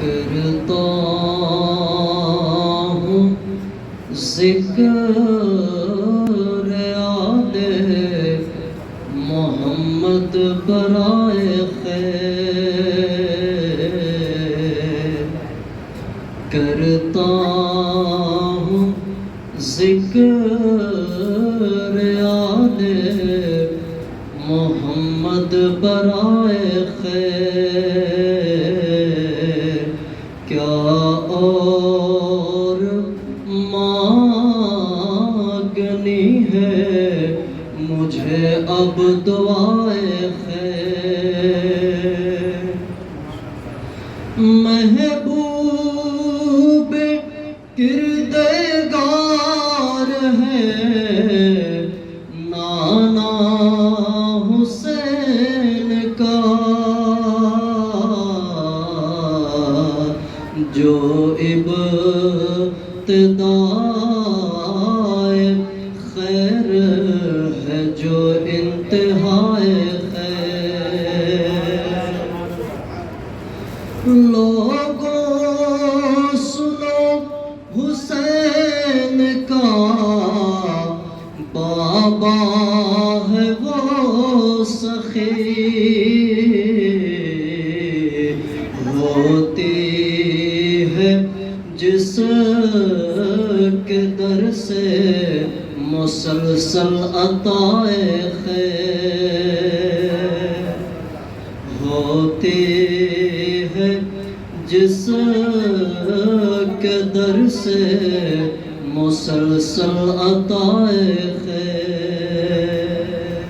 کرتا ہوں ذکر آل محمد برائے خیر، کرتا ہوں ذکر آل محمد برائے خیر، کیا اور مانگنی ہے مجھے اب دعائے خیر، محبوب کردگار ہے نانا حسین کا، جو ابتدائے خیر ہے جو انتہائے خیر، لوگوں سنو حسین کا بابا ہے وہ سخی، ہوتی ہے جس کے در سے مسلسل عطائے خیر، ہوتی ہے جس کے در سے مسلسل عطائے خیر،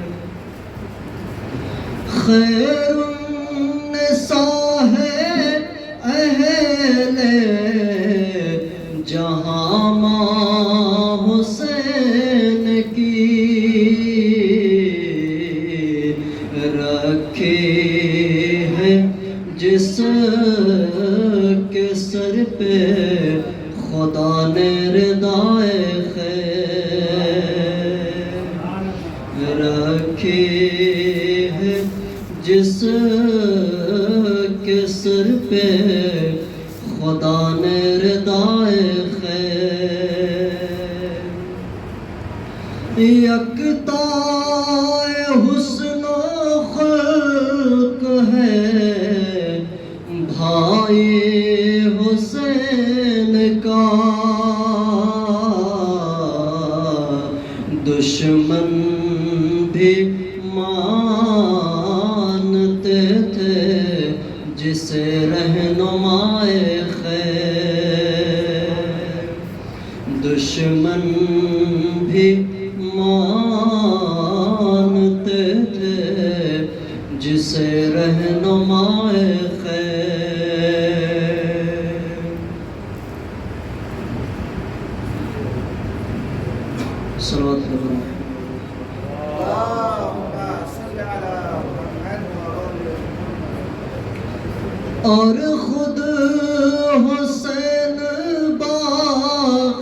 خیر النساء ہے اہل جہاں ماں حسین کی، رکھی ہے جس کے سر پہ خدا نے ردائے خیر، رکھی ہے جس کے سر پہ خدا نے ردائے خیر، یکتائے حسن و خلق ہے بھائی حسین کا، دشمن بھی مانتے تھے جسے رہنمائے خیر، دشمن بھی مانتے تھے جسے رہنمائے خیر، صلوات اللہ اور خود حسین باغ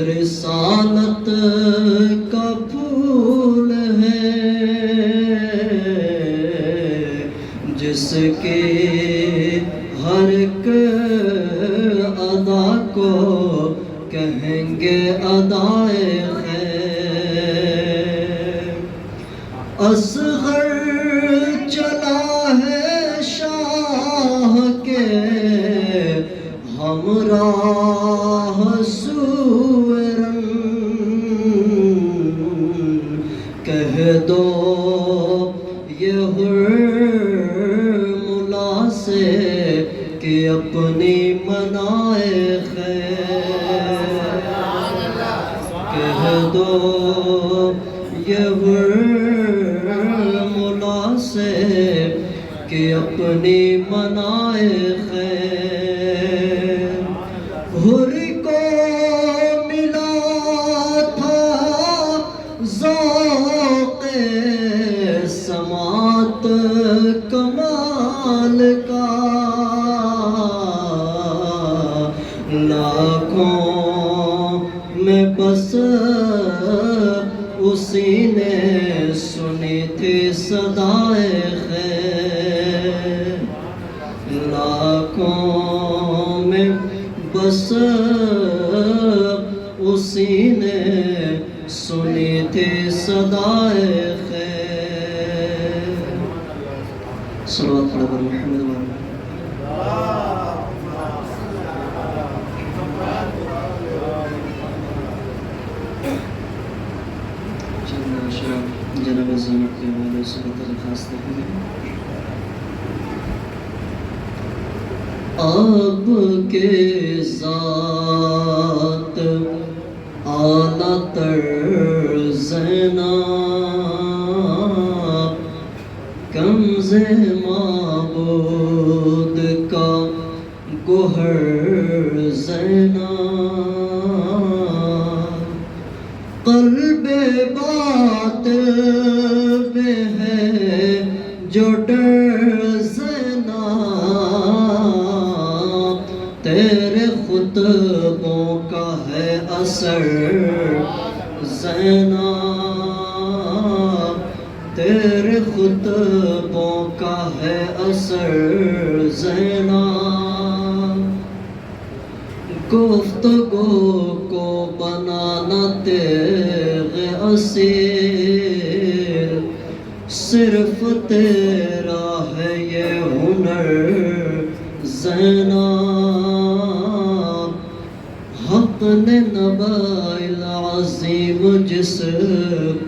رسالت کا پھول ہے، جس کے ہر ایک ادا کو کہیں گے ادائے خیر، اصغر چلا ہے شاہ کے ہمراہ سوئے رنگ، کہہ دو یہ حرملا سے کہ اپنی منائے خیر، کہہ دو یہ حرملا سے کہ اپنی منائے خیر، حر کو ملا تھا ذوق سماعت کمال کا، لاکھوں لاکھوں میں بس اسی نے سنی تھی صدائے خیر. صلوات پڑھو پر محمد جناب زینب کے والے صورت خاص دیکھیں. آپ کے ذات اعلیٰ تر زینب کنز معبود کا گوہر زینب قلب بات میں ہے جو ڈر زینب تیرے خطبوں کا ہے اثر زینب تیرے خطبوں کا ہے اثر زینب گفتگو کو بنانا تیغ اسیر صرف تیرا ہے یہ ہنر زینب حق نے نبأ العظیم جس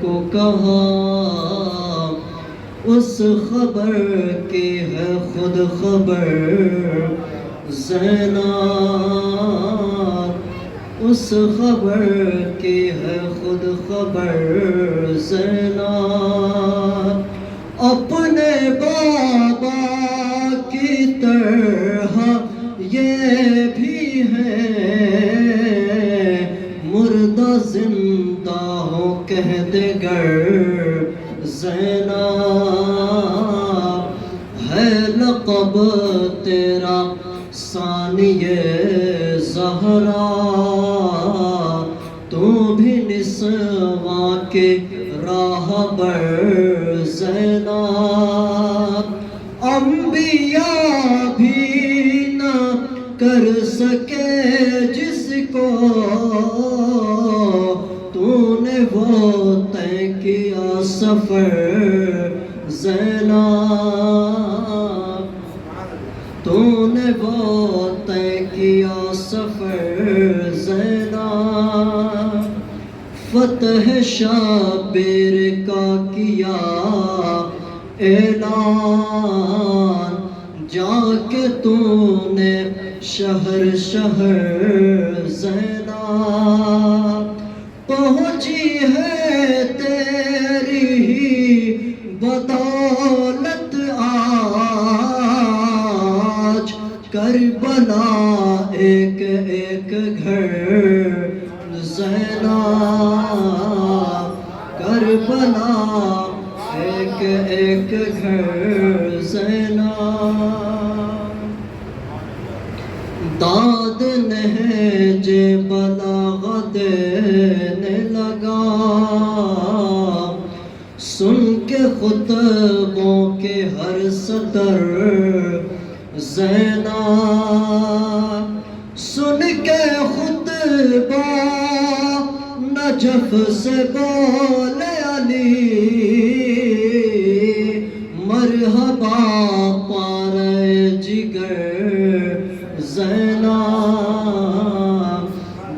کو کہا اس خبر کی ہے خود خبر زینب اس خبر کی ہے خود خبر زینب اپنے بابا کی طرح یہ بھی ہے مردہ زندہ ہو کہہ دے گر زینب ہے لقب تیرا ثانیہ زہرا تو بھی نسواں کے راہبر زینب انبیاء بھی نہ کر سکے جس کو تو نے وہ طے کیا سفر زینب تو نے وہ طے کیا سفر زینب فتح شبیر کا کیا اعلان جا کے تو نے شہر شہر زینب پہنچی ہے تیری ہی بدولت آج کربلا ایک ایک گھر زینب کربلا ایک ایک گھر زینب داد نہج بلاغت دینے لگا سن کے خطبوں کے ہر سطر زینب سن کے خطبہ نجف سے بولے علی مرحبا پارے جگر زینب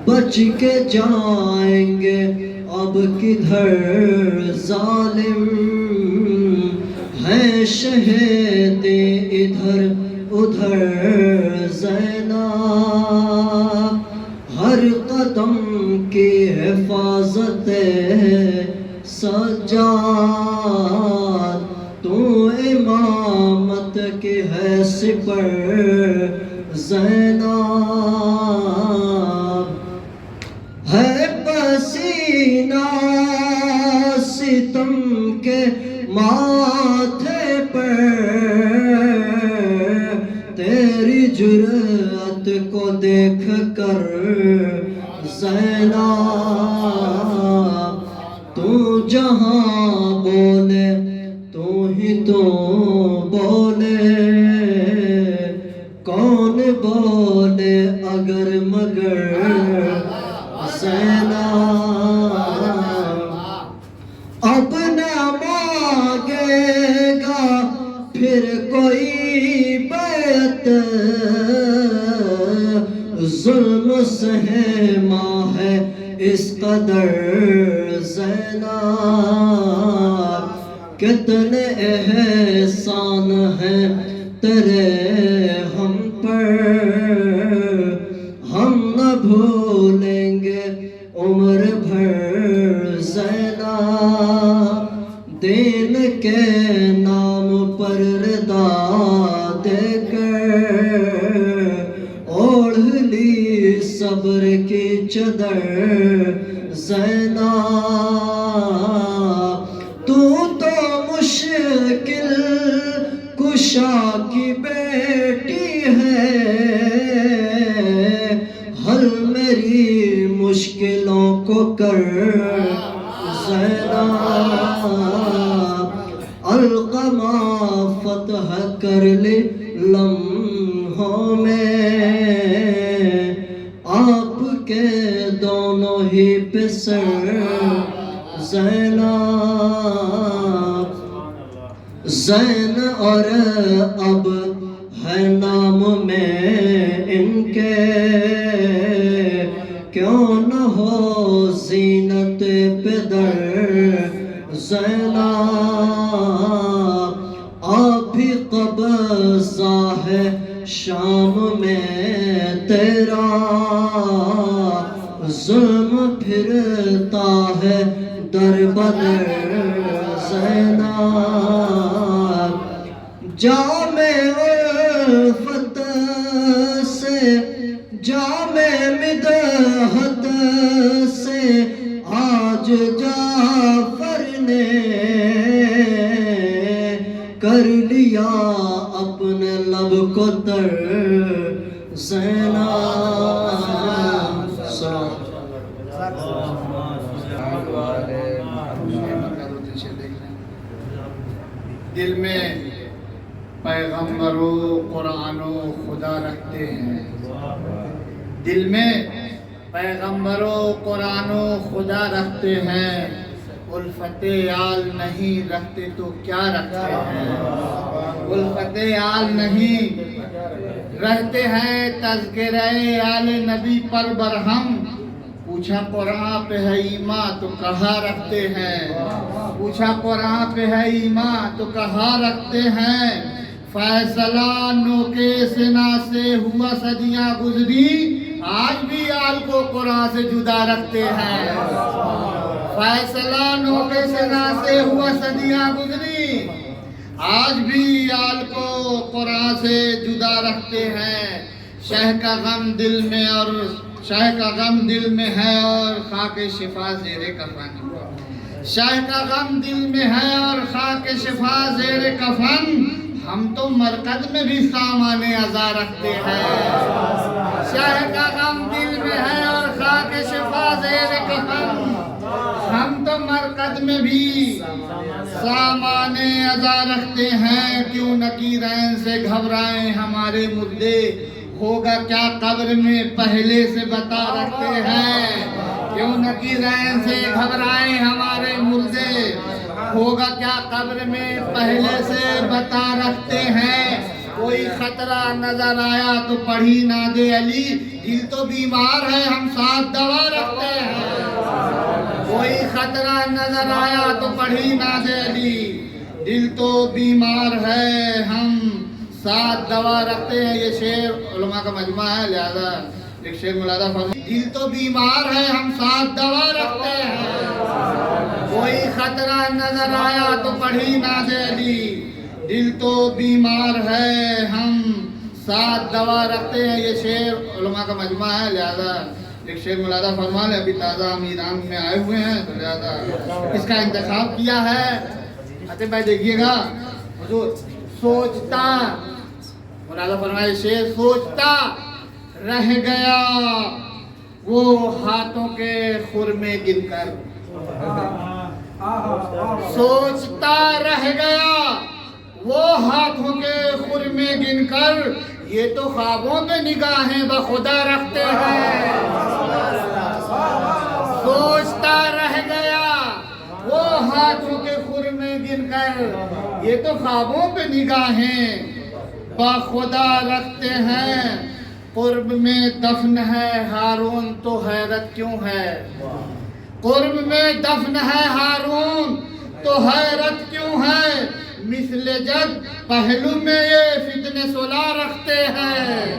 بچ کے جائیں گے اب کدھر ظالم ہیں شہید ادھر ادھر زینب ہر قدم کی حفاظت سجاد تو امامت کی ہے سپر زینب ہے پسینہ ستم کے ماتھے پر تیری جرأت کو دیکھ کر زینب تو جہاں بولے تو ہی تو بولے کون بولے اگر مگر زینب اب نہ مانگے گا پھر کوئی بیعت ظلم سہما ہے اس قدر زینب کتنے احسان ہیں تیرے ہم پر ہم نہ بھولیں گے عمر بھر زینب دین کے نام پر رضا دے کر اوڑھ لی صبر کی چادر زینب تو مشکل کشا کی بیٹی ہے حل میری مشکلوں کو کر زینب القمہ فتح کر لی لمحوں میں آپ کے دونوں ہی پہ سر زینب زین اور اب ہے نام میں ان کے کیوں نہ ہو زینت پہ در زینب آپ ہی قبضہ ہے شام میں تیرا ظلم پھرتا ہے در بدر زینب جام الفت سے جام مدحت سے آج جعفر نے کر لیا اپنے لب کو تر زینب دل میں پیغمبر و قرآن و خدا رکھتے ہیں دل میں پیغمبر و قرآن و خدا رکھتے ہیں الفت آل نہیں رکھتے تو کیا رکھتے ہیں الفت آل نہیں رہتے ہیں تذکرہ آل نبی پر برہم پوچھا قرآن پہ ہے ایمان تو کہاں رکھتے ہیں پوچھا قرآن پہ ہے ایمان تو کہاں رکھتے ہیں فیصلہ نو کے سنا سے ہوا صدیاں گزری آج بھی آل کو قرآن سے جدا رکھتے ہیں فیصلہ نو کے سنا سے ہوا صدیاں گزری آج بھی آل کو قرآن سے جدا رکھتے ہیں شہ کا غم دل میں اور شہ کا غم دل میں ہے اور خاک شفا زیر کفن شہ کا غم دل میں ہے اور خاک شفا زیر کفن ہم تو مرکز میں بھی سامان عزا رکھتے ہیں شہ کا غم دل میں ہے اور خاک شفا زیر کفن ہم تو مرکز میں بھی سامان عزا رکھتے ہیں کیوں نکیرین سے گھبرائیں ہمارے مردے ہوگا کیا قبر میں پہلے سے بتا رکھتے ہیں کیوں نکیرین سے گھبرائیں ہمارے مردے ہوگا کیا قبر میں پہلے سے بتا رکھتے ہیں کوئی خطرہ نظر آیا تو پڑھی نہ دے علی دل تو بیمار ہے ہم ساتھ دوا رکھتے ہیں کوئی خطرہ نظر آیا تو پڑھی نہ دے علی دل تو بیمار ہے ہم ساتھ دوا رکھتے ہیں یہ شعر علماء کا مجمع ہے لہذا ایک شعر ملاحظہ فرمائیں دل تو بیمار ہے ہم ساتھ دوا رکھتے ہیں کوئی خطرہ نظر آیا تو پڑھی نہ دے علی دل تو بیمار ہے ہم ساتھ دوا رکھتے ہیں یہ شعر علماء کا مجمع ہے لہذا ایک شعر ملاحظہ فرما لیں ابھی تازہ ہم ایران میں آئے ہوئے ہیں تو لہذا اس کا انتخاب کیا ہے عطیف بھائی دیکھیے گا حضور سوچتا ملاحظہ فرمائے شعر سوچتا رہ گیا وہ ہاتھوں کے خرمے گن کر سوچتا رہ گیا وہ ہاتھوں کے خرمے گن کر یہ تو خوابوں پہ نگاہیں بخدا رکھتے ہیں. سوچتا رہ گیا وہ ہاتھوں کے خور میں گن کر، یہ تو خوابوں پہ نگاہیں بخدا رکھتے ہیں. قرب میں دفن ہے ہارون تو حیرت کیوں ہے؟ قرب میں دفن ہے ہارون تو حیرت کیوں ہے؟ مثل جد پہلو میں یہ فتنے صلح رکھتے ہیں.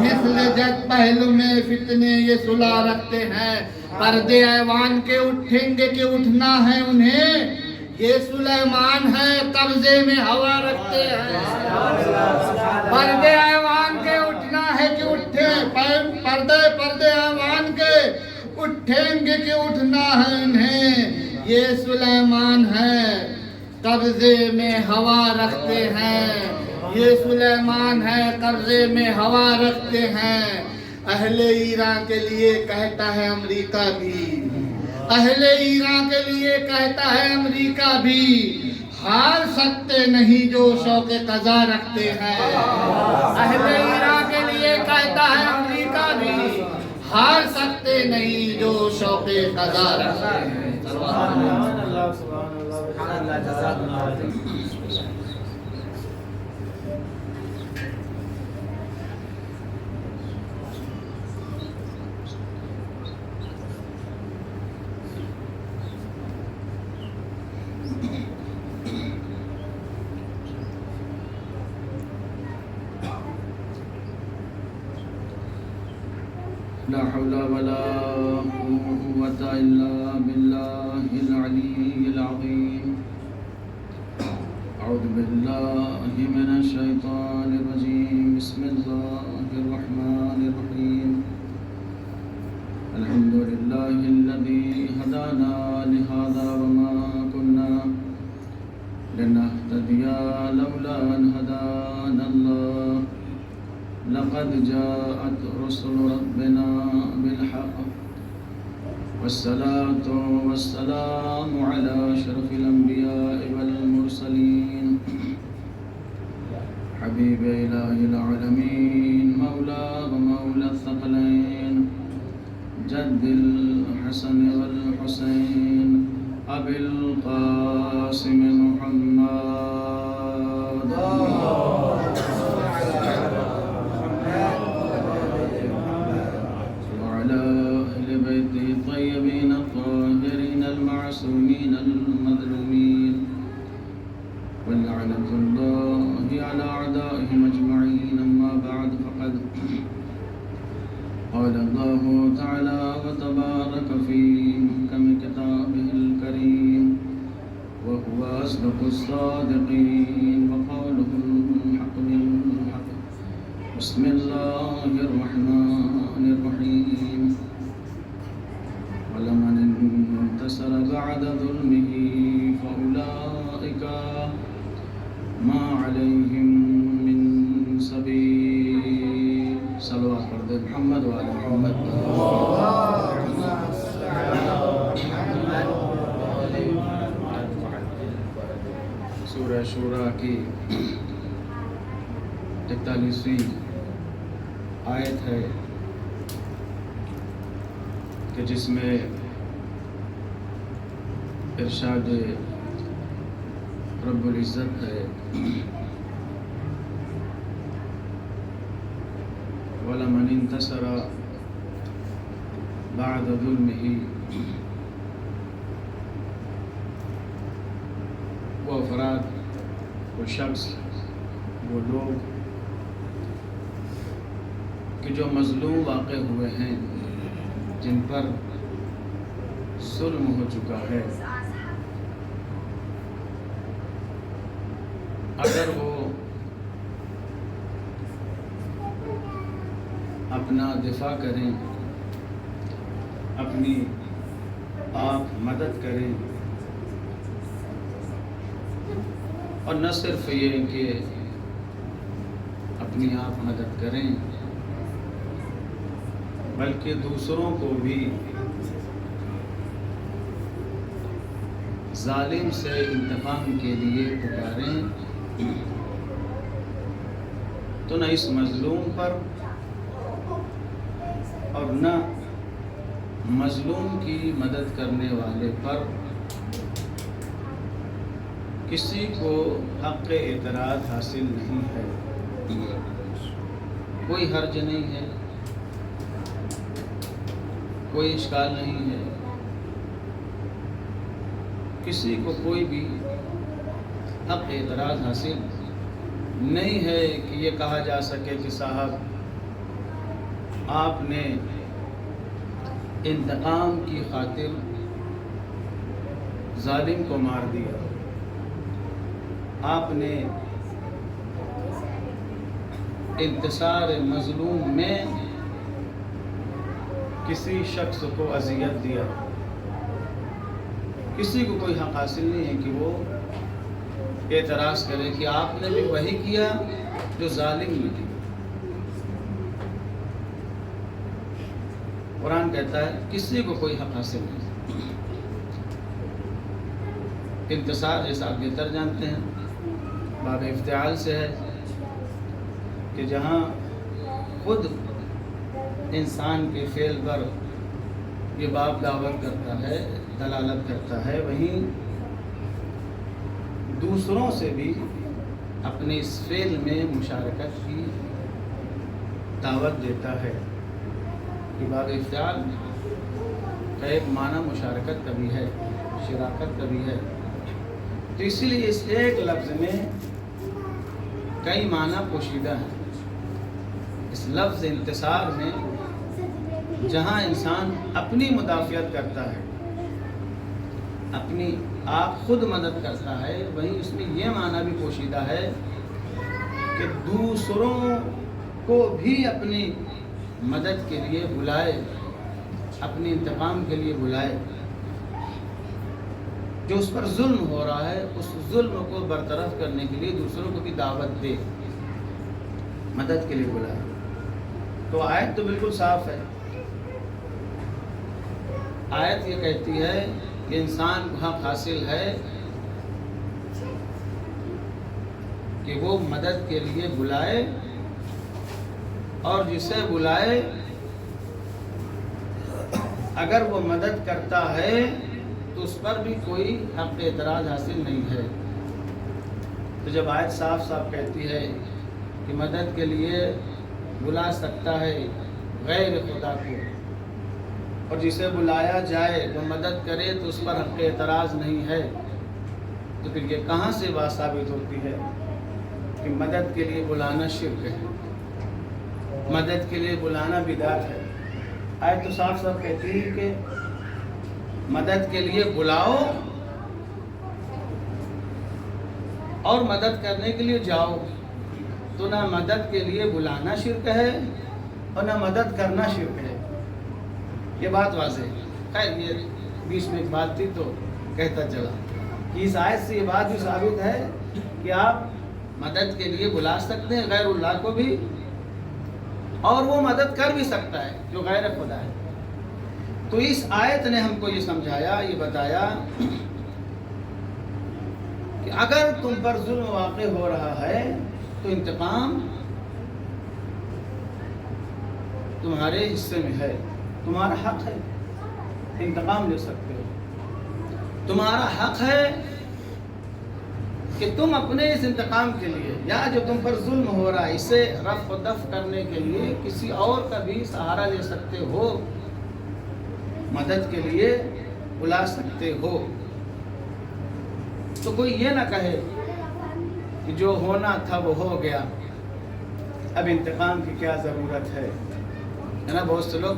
مثل جد پہلو میں فتنے یہ صلح رکھتے ہیں. پردے ایوان کے اٹھیں گے کہ اٹھنا ہے انہیں، یہ سلیمان ہے قبضے میں ہوا رکھتے ہیں. پردے ایوان کے اٹھنا ہے کہ اٹھیں، پردے ایوان کے اٹھیں گے کہ اٹھنا ہے انہیں، یہ سلیمان ہے قبضے میں ہوا رکھتے ہیں. یہ سلیمان ہے قبضے میں ہوا رکھتے ہیں. اہل ایران کے لیے کہتا ہے امریکہ بھی، اہل ایران کے لیے کہتا ہے امریکہ بھی، ہار سکتے نہیں جو شوق قضا رکھتے ہیں. اہل ایران کے لیے کہتا ہے امریکہ بھی، ہار سکتے نہیں جو شوق قضا رکھتے ہیں. لا حول ولا قوة إلا بالله العلي العظيم. أعوذ بالله من الشيطان الرجيم. بسم الله الرحمن الرحيم. الحمد لله الذي هدانا لهذا وما كنا لنهتدي لولا أن هدانا الله. لقد جاءت رسل ربنا بالحق والصلاة والسلام على أشرف الأنبياء والمرسلين حبيب إله العالمين مولى ومولى الثقلين جد الحسن والحسين أبي القاسم محمد الطيبين الطاهرين المعصومين المظلومين ولعنة الله على أعدائهم أجمعين. أما بعد فقد قال الله تعالى وتبارك في محكم كتابه الكريم وهو أصدق الصادقين وقوله الحق بالحق. بسم الله الرحمن الرحيم. ولمن انتصر بعد ظلمه فأولئك ما عليهم من سبيل. صلوات پڑھ دے محمد وعلی محمد. سورہ شورى کی 41ویں آیت ہے کہ جس میں ارشاد رب العزت ہے وَلَمَنِ انْتَصَرَ بَعْدَ ظُلْمِهِ. وہ افراد، وہ شخص، وہ لوگ کہ جو مظلوم واقع ہوئے ہیں، جن پر ظلم ہو چکا ہے، اگر وہ اپنا دفاع کریں، اپنی آپ مدد کریں، اور نہ صرف یہ کہ اپنی آپ مدد کریں بلکہ دوسروں کو بھی ظالم سے انتقام کے لیے پکاریں، تو نہ اس مظلوم پر اور نہ مظلوم کی مدد کرنے والے پر کسی کو حق اعتراض حاصل نہیں ہے، کوئی حرج نہیں ہے، کوئی اشکال نہیں ہے، کسی کو کوئی بھی حق اعتراض حاصل نہیں ہے کہ یہ کہا جا سکے کہ صاحب آپ نے انتقام کی خاطر ظالم کو مار دیا، آپ نے انتصار مظلوم میں کسی شخص کو اذیت دیا۔ کسی کو کوئی حق حاصل نہیں ہے کہ وہ اعتراض کرے کہ آپ نے بھی وہی کیا جو ظالم نے کیا۔ قرآن کہتا ہے کسی کو کوئی حق حاصل نہیں۔ انتصار جیسا آپ بہتر جانتے ہیں باب افتعال سے ہے کہ جہاں خود انسان کے فعل پر یہ باب دعوت کرتا ہے، دلالت کرتا ہے، وہیں دوسروں سے بھی اپنے اس فعل میں مشارکت کی دعوت دیتا ہے کہ باب افتعال کا ایک معنی مشارکت کا بھی ہے، شراکت کا بھی ہے۔ تو اسی لیے اس ایک لفظ میں کئی معنی پوشیدہ ہیں۔ اس لفظ انتصار میں جہاں انسان اپنی مدافعت کرتا ہے، اپنی آپ خود مدد کرتا ہے، وہیں اس میں یہ معنی بھی پوشیدہ ہے کہ دوسروں کو بھی اپنی مدد کے لیے بلائے، اپنے انتقام کے لیے بلائے۔ جو اس پر ظلم ہو رہا ہے اس ظلم کو برطرف کرنے کے لیے دوسروں کو بھی دعوت دے، مدد کے لیے بلائے۔ تو آیت تو بالکل صاف ہے۔ آیت یہ کہتی ہے کہ انسان کو حق حاصل ہے کہ وہ مدد کے لیے بلائے، اور جسے بلائے اگر وہ مدد کرتا ہے تو اس پر بھی کوئی حق اعتراض حاصل نہیں ہے۔ تو جب آیت صاف صاف کہتی ہے کہ مدد کے لیے بلا سکتا ہے غیر خدا کو، اور جسے بلایا جائے وہ مدد کرے تو اس پر حق اعتراض نہیں ہے، تو پھر یہ کہاں سے بات ثابت ہوتی ہے کہ مدد کے لیے بلانا شرک ہے، مدد کے لیے بلانا بدعت ہے؟ آیت تو صاف صاف کہتی ہے کہ مدد کے لیے بلاؤ اور مدد کرنے کے لیے جاؤ، تو نہ مدد کے لیے بلانا شرک ہے اور نہ مدد کرنا شرک ہے۔ یہ بات واضح ہے۔ خیر یہ بیچ میں ایک بات تھی تو کہتا چلا کہ اس آیت سے یہ بات بھی ثابت ہے کہ آپ مدد کے لیے بلا سکتے ہیں غیر اللہ کو بھی، اور وہ مدد کر بھی سکتا ہے جو غیر خدا ہے۔ تو اس آیت نے ہم کو یہ سمجھایا، یہ بتایا کہ اگر تم پر ظلم واقع ہو رہا ہے تو انتقام تمہارے حصے میں ہے، تمہارا حق ہے، انتقام لے سکتے ہو۔ تمہارا حق ہے کہ تم اپنے اس انتقام کے لیے یا جو تم پر ظلم ہو رہا ہے اسے رفع و دفع کرنے کے لیے کسی اور کا بھی سہارا لے سکتے ہو، مدد کے لیے بلا سکتے ہو۔ تو کوئی یہ نہ کہے کہ جو ہونا تھا وہ ہو گیا، اب انتقام کی کیا ضرورت ہے نا؟ بہت سے لوگ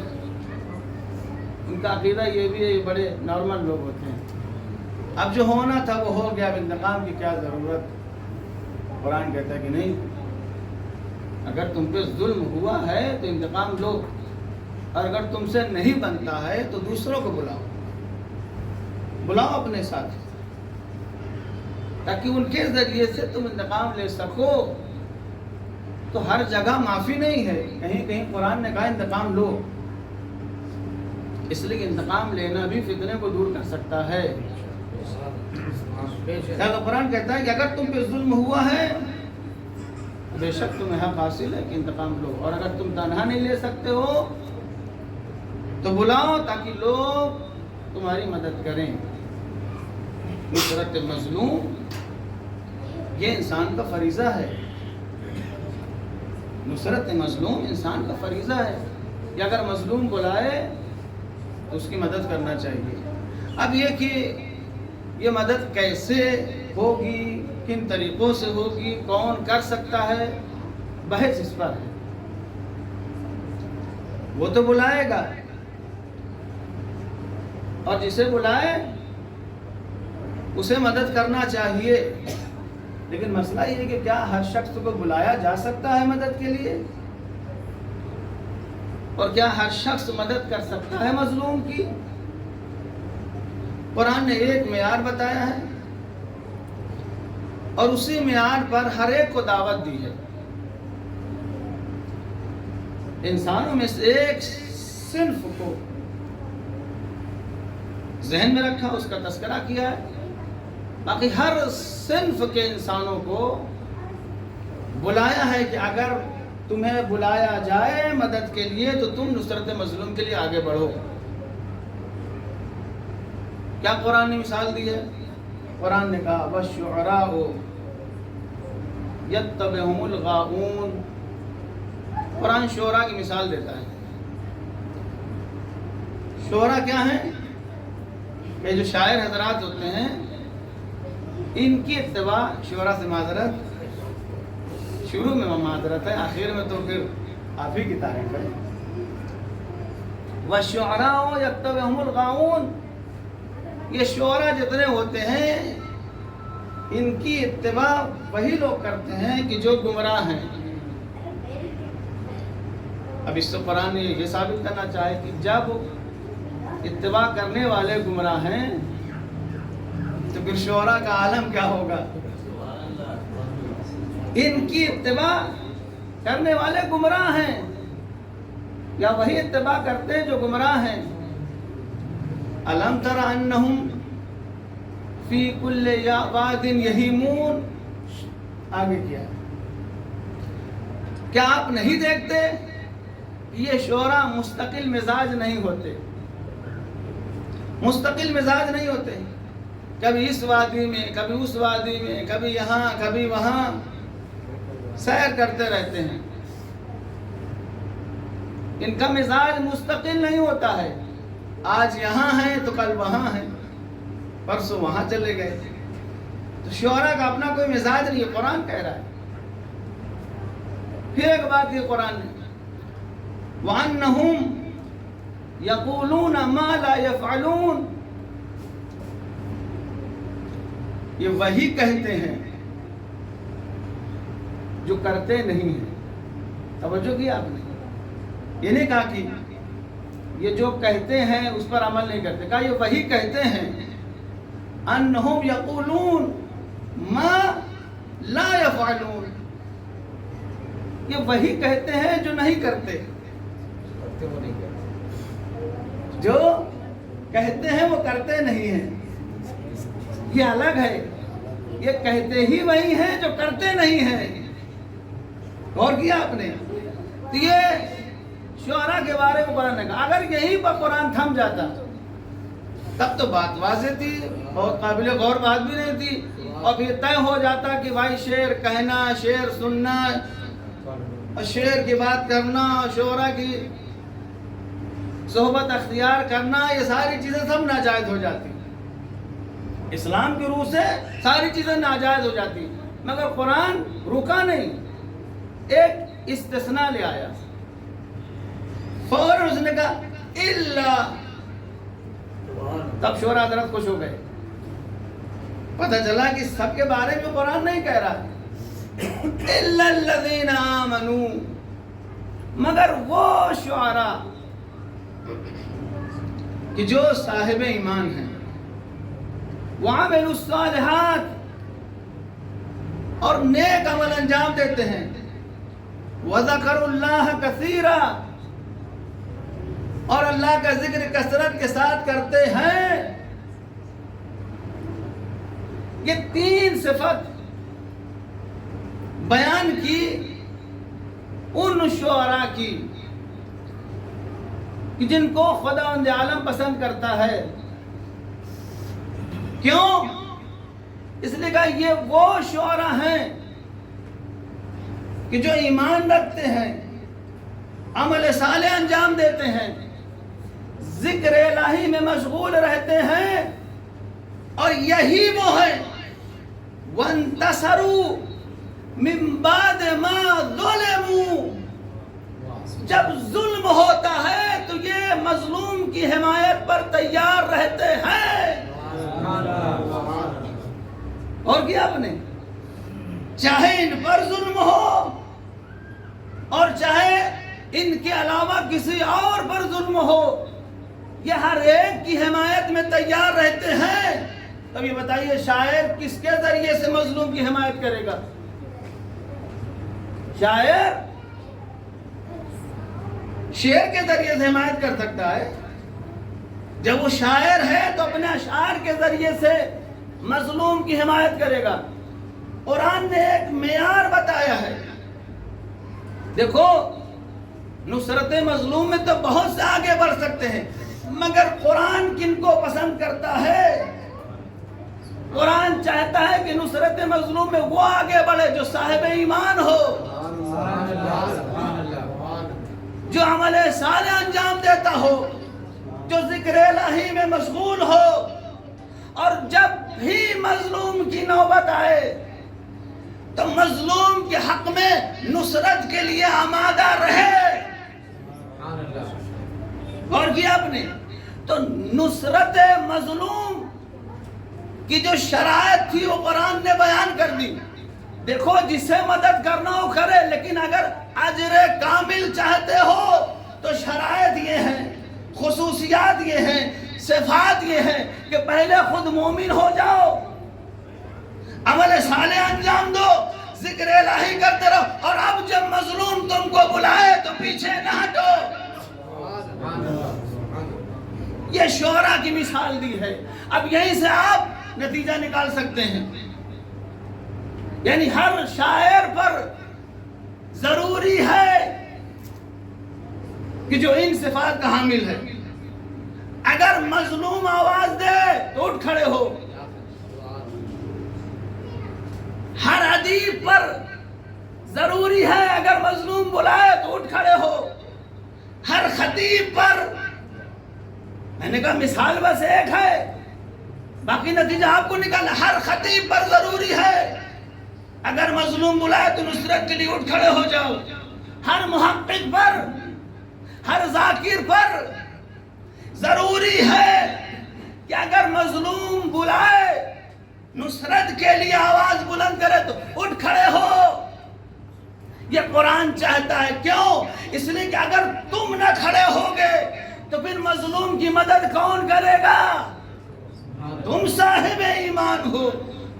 ان کا عقیدہ یہ بھی ہے، یہ بڑے نارمل لوگ ہوتے ہیں، اب جو ہونا تھا وہ ہو گیا، اب انتقام کی کیا ضرورت؟ قرآن کہتا ہے کہ نہیں، اگر تم پہ ظلم ہوا ہے تو انتقام لو، اور اگر تم سے نہیں بنتا ہے تو دوسروں کو بلاؤ اپنے ساتھ، تاکہ ان کے ذریعے سے تم انتقام لے سکو۔ تو ہر جگہ معافی نہیں ہے، کہیں کہیں قرآن نے کہا انتقام لو، اس لیے انتقام لینا بھی فتنے کو دور کر سکتا ہے۔ قرآن کہتا ہے کہ اگر تم پہ ظلم ہوا ہے بے شک تمہیں حق حاصل ہے کہ انتقام لو، اور اگر تم تنہا نہیں لے سکتے ہو تو بلاؤ تاکہ لوگ تمہاری مدد کریں۔ نصرت مظلوم یہ انسان کا فریضہ ہے، نصرت مظلوم انسان کا فریضہ ہے، یا اگر مظلوم بلائے تو اس کی مدد کرنا چاہیے۔ اب یہ کہ یہ مدد کیسے ہوگی، کن طریقوں سے ہوگی، کون کر سکتا ہے، بحث اس پر ہے۔ وہ تو بلائے گا، اور جسے بلائے اسے مدد کرنا چاہیے، لیکن مسئلہ یہ ہے کہ کیا ہر شخص کو بلایا جا سکتا ہے مدد کے لیے، اور کیا ہر شخص مدد کر سکتا ہے مظلوم کی؟ قرآن نے ایک معیار بتایا ہے اور اسی معیار پر ہر ایک کو دعوت دی ہے۔ انسانوں میں سے ایک صنف کو ذہن میں رکھا، اس کا تذکرہ کیا ہے، باقی ہر صنف کے انسانوں کو بلایا ہے کہ اگر تمہیں بلایا جائے مدد کے لیے تو تم نصرت مظلوم کے لیے آگے بڑھو۔ کیا قرآن نے مثال دی ہے؟ قرآن نے کہا وَالشُّعَرَاءُ يَتَّبِعُهُمُ الْغَاوُونَ۔ قرآن شعراء کی مثال دیتا ہے۔ شعراء کیا ہیں؟ کہ جو شاعر حضرات ہوتے ہیں، ان کی اتباع، شعراء سے معذرت، شروع میں معذرت ہے، آخر میں تو پھر آپ ہی کی تعریف ہے۔ وَالشُّعَرَاءُ يَتَّبِعُهُمُ الْغَاوُونَ، یہ شعراء جتنے ہوتے ہیں ان کی اتباع وہی لوگ کرتے ہیں کہ جو گمراہ ہیں۔ اب اس سے قرآن نے یہ ثابت کرنا چاہے کہ جب اتباع کرنے والے گمراہ ہیں تو پھر شعراء کا عالم کیا ہوگا؟ ان کی اتباع کرنے والے گمراہ ہیں، یا وہی اتباع کرتے ہیں جو گمراہ ہیں۔ الم تر انہم فی کل واد یہیمون، آگے کیا؟ کیا آپ نہیں دیکھتے یہ شعراء مستقل مزاج نہیں ہوتے، مستقل مزاج نہیں ہوتے، کبھی اس وادی میں، کبھی اس وادی میں، کبھی یہاں کبھی وہاں سیر کرتے رہتے ہیں۔ ان کا مزاج مستقل نہیں ہوتا ہے، آج یہاں ہیں تو کل وہاں ہیں، پرسوں وہاں چلے گئے۔ تو شعراء کا اپنا کوئی مزاج نہیں ہے، قرآن کہہ رہا ہے۔ پھر ایک بات یہ قرآن نے وَأَنَّهُمْ يَقُولُونَ مَا لَا يَفْعَلُونَ، یہ وہی کہتے ہیں جو کرتے نہیں ہیں۔ توجہ کی آپ نے؟ یہ نہیں کہا کہ یہ جو کہتے ہیں اس پر عمل نہیں کرتے، کہا یہ وہی کہتے ہیں۔ انہم یقولون ما لا یفعلون، یہ وہی کہتے ہیں جو نہیں کرتے، جو کہتے ہیں وہ کرتے نہیں ہیں، یہ الگ ہے۔ یہ کہتے ہی وہی ہیں جو کرتے نہیں ہیں۔ غور کیا آپ نے؟ تو یہ شعراء کے بارے میں قرآن نے کہا۔ اگر یہیں پر قرآن تھم جاتا تب تو بات واضح تھی اور قابل غور بات بھی نہیں تھی، اور پھر طے ہو جاتا کہ بھائی شعر کہنا، شعر سننا، اور شعر کی بات کرنا، شعراء کی صحبت اختیار کرنا، یہ ساری چیزیں سب ناجائز ہو جاتی، اسلام کی روح سے ساری چیزیں ناجائز ہو جاتی، مگر قرآن رکا نہیں، ایک استثناء لے آیا۔ فوراً اس نے کہا الا، تب شعراء حضرت خوش ہو گئے، پتہ چلا کہ سب کے بارے میں قرآن نہیں کہہ رہا الا الذین آمنوا، مگر وہ شعراء کہ جو صاحب ایمان ہیں، وعملوا الصالحات، اور نیک عمل انجام دیتے ہیں، وذکروا اللہ کثیرا، اور اللہ کا ذکر کثرت کے ساتھ کرتے ہیں۔ یہ تین صفت بیان کی ان شعراء کی کہ جن کو خداوند عالم پسند کرتا ہے. کیوں؟ اس لیے کہا یہ وہ شعراء ہیں کہ جو ایمان رکھتے ہیں، عمل صالح انجام دیتے ہیں، ذکر الہی میں مشغول رہتے ہیں، اور یہی وہ ہے وَانْتَصَرُوا مِن بَعْدِ مَا ظُلِمُوا. جب ظلم ہوتا ہے تو یہ مظلوم کی حمایت پر تیار رہتے ہیں. اور کیا آپ نے چاہے ان پر ظلم ہو اور چاہے ان کے علاوہ کسی اور پر ظلم ہو، یہ ہر ایک کی حمایت میں تیار رہتے ہیں. تب یہ بتائیے شاعر کس کے ذریعے سے مظلوم کی حمایت کرے گا؟ شاعر شعر کے ذریعے سے حمایت کر سکتا ہے. جب وہ شاعر ہے تو اپنے اشعار کے ذریعے سے مظلوم کی حمایت کرے گا. قرآن نے ایک معیار بتایا ہے. دیکھو نصرت مظلوم میں تو بہت سے آگے بڑھ سکتے ہیں، مگر قرآن کن کو پسند کرتا ہے؟ قرآن چاہتا ہے کہ نصرت مظلوم میں وہ آگے بڑھے جو صاحب ایمان ہو، جو عمل صالح انجام دیتا ہو، جو ذکر الہی میں مشغول ہو، اور جب بھی مظلوم کی نوبت آئے تو مظلوم کے حق میں نصرت کے لیے آمادہ رہے. اور کیا آپ نے تو نصرت مظلوم کی جو شرائط تھی وہ قرآن نے بیان کر دی. دیکھو جسے مدد کرنا ہو کرے، لیکن اگر اجر کامل چاہتے ہو تو شرائط یہ ہیں، خصوصیات یہ ہیں، صفات یہ ہیں کہ پہلے خود مومن ہو جاؤ، عمل صالح انجام دو، ذکر الہی کرتے رہو، اور اب جب مظلوم تم کو بلائے تو پیچھے نہ ہٹو. یہ شعراء کی مثال دی ہے. اب یہیں سے آپ نتیجہ نکال سکتے ہیں، یعنی ہر شاعر پر ضروری ہے کہ جو ان صفات کا حامل ہے. اگر مظلوم آواز دے تو اٹھ کھڑے ہو. ہر ادیب پر ضروری ہے اگر مظلوم بلائے تو اٹھ کھڑے ہو. ہر خطیب پر، میں نے کہا مثال بس ایک ہے، باقی نتیجہ آپ کو نکالنا. ہر خطیب پر ضروری ہے اگر مظلوم بلائے تو نصرت کے لیے اٹھ کھڑے ہو جاؤ. ہر محقق پر، ہر ذاکر پر ضروری ہے کہ اگر مظلوم بلائے نصرت کے لیے آواز بلند کرے تو اٹھ کھڑے ہو. یہ قرآن چاہتا ہے. کیوں؟ اس لیے کہ اگر تم نہ کھڑے ہوگے تو پھر مظلوم کی مدد کون کرے گا؟ تم صاحب ایمان ہو،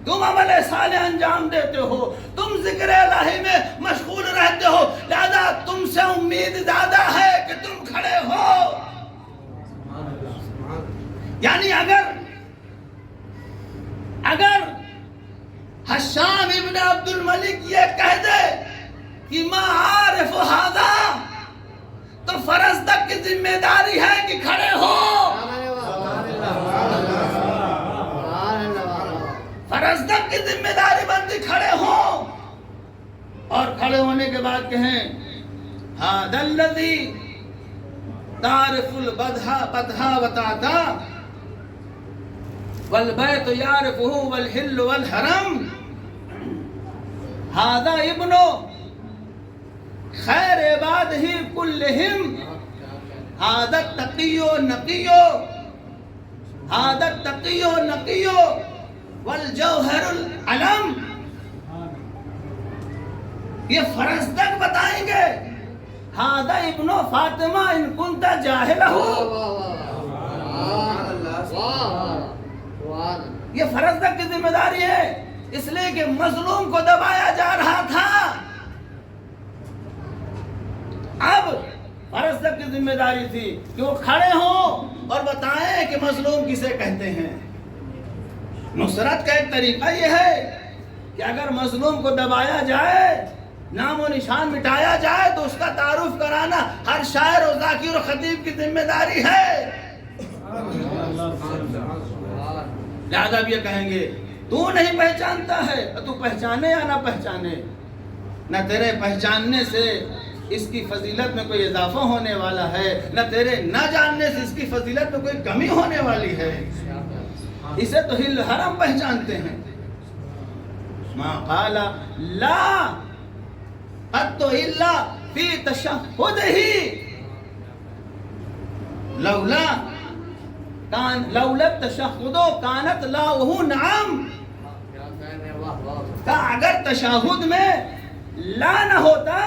تم عمل صالح انجام دیتے ہو، تم ذکر الہی میں مشغول رہتے ہو، لہذا تم سے امید زیادہ ہے کہ تم کھڑے ہو. یعنی اگر حشام ابن عبد الملک یہ کہہ دے کہ ما عارف ھذا، تو فرزدق کی ذمہ داری ہے کہ کھڑے ہو. فرزدق کی ذمہ داری بنتی کھڑے ہو، اور کھڑے ہونے کے بعد کہیں ھذا الذی تعرف البدھا وتعتا والبیت یعرفہ والحل والحرم ھذا ابن خیر عبادہ کلہم ھذا التقی النقی والجوہر العلم. یہ فرزدق بتائیں گے ھذا ابن فاطمہ ان کنت جاہلہ. یہ فرزدق کی ذمہ داری ہے، اس لیے کہ مظلوم کو دبایا جا رہا تھا. اب فرزدق کی ذمہ داری تھی کہ وہ کھڑے ہوں اور بتائیں کہ مظلوم کسے کہتے ہیں. نصرت کا ایک طریقہ یہ ہے کہ اگر مظلوم کو دبایا جائے، نام و نشان مٹایا جائے، تو اس کا تعارف کرانا ہر شاعر و ذاکر و خطیب کی ذمہ داری ہے۔ لہذا اب یہ کہیں گے تو نہیں پہچانتا ہے، تو پہچانے یا نہ پہچانے، نہ تیرے پہچاننے سے اس کی فضیلت میں کوئی اضافہ ہونے والا ہے، نہ تیرے نہ جاننے سے اس کی فضیلت میں کوئی کمی ہونے والی ہے۔ اسے تو حل حرم پہچانتے ہیں۔ ما قال لا قط الا فی تشہدہ لولا التشہد کانت لاؤہ نعم۔ اگر تشہد میں لا نہ ہوتا،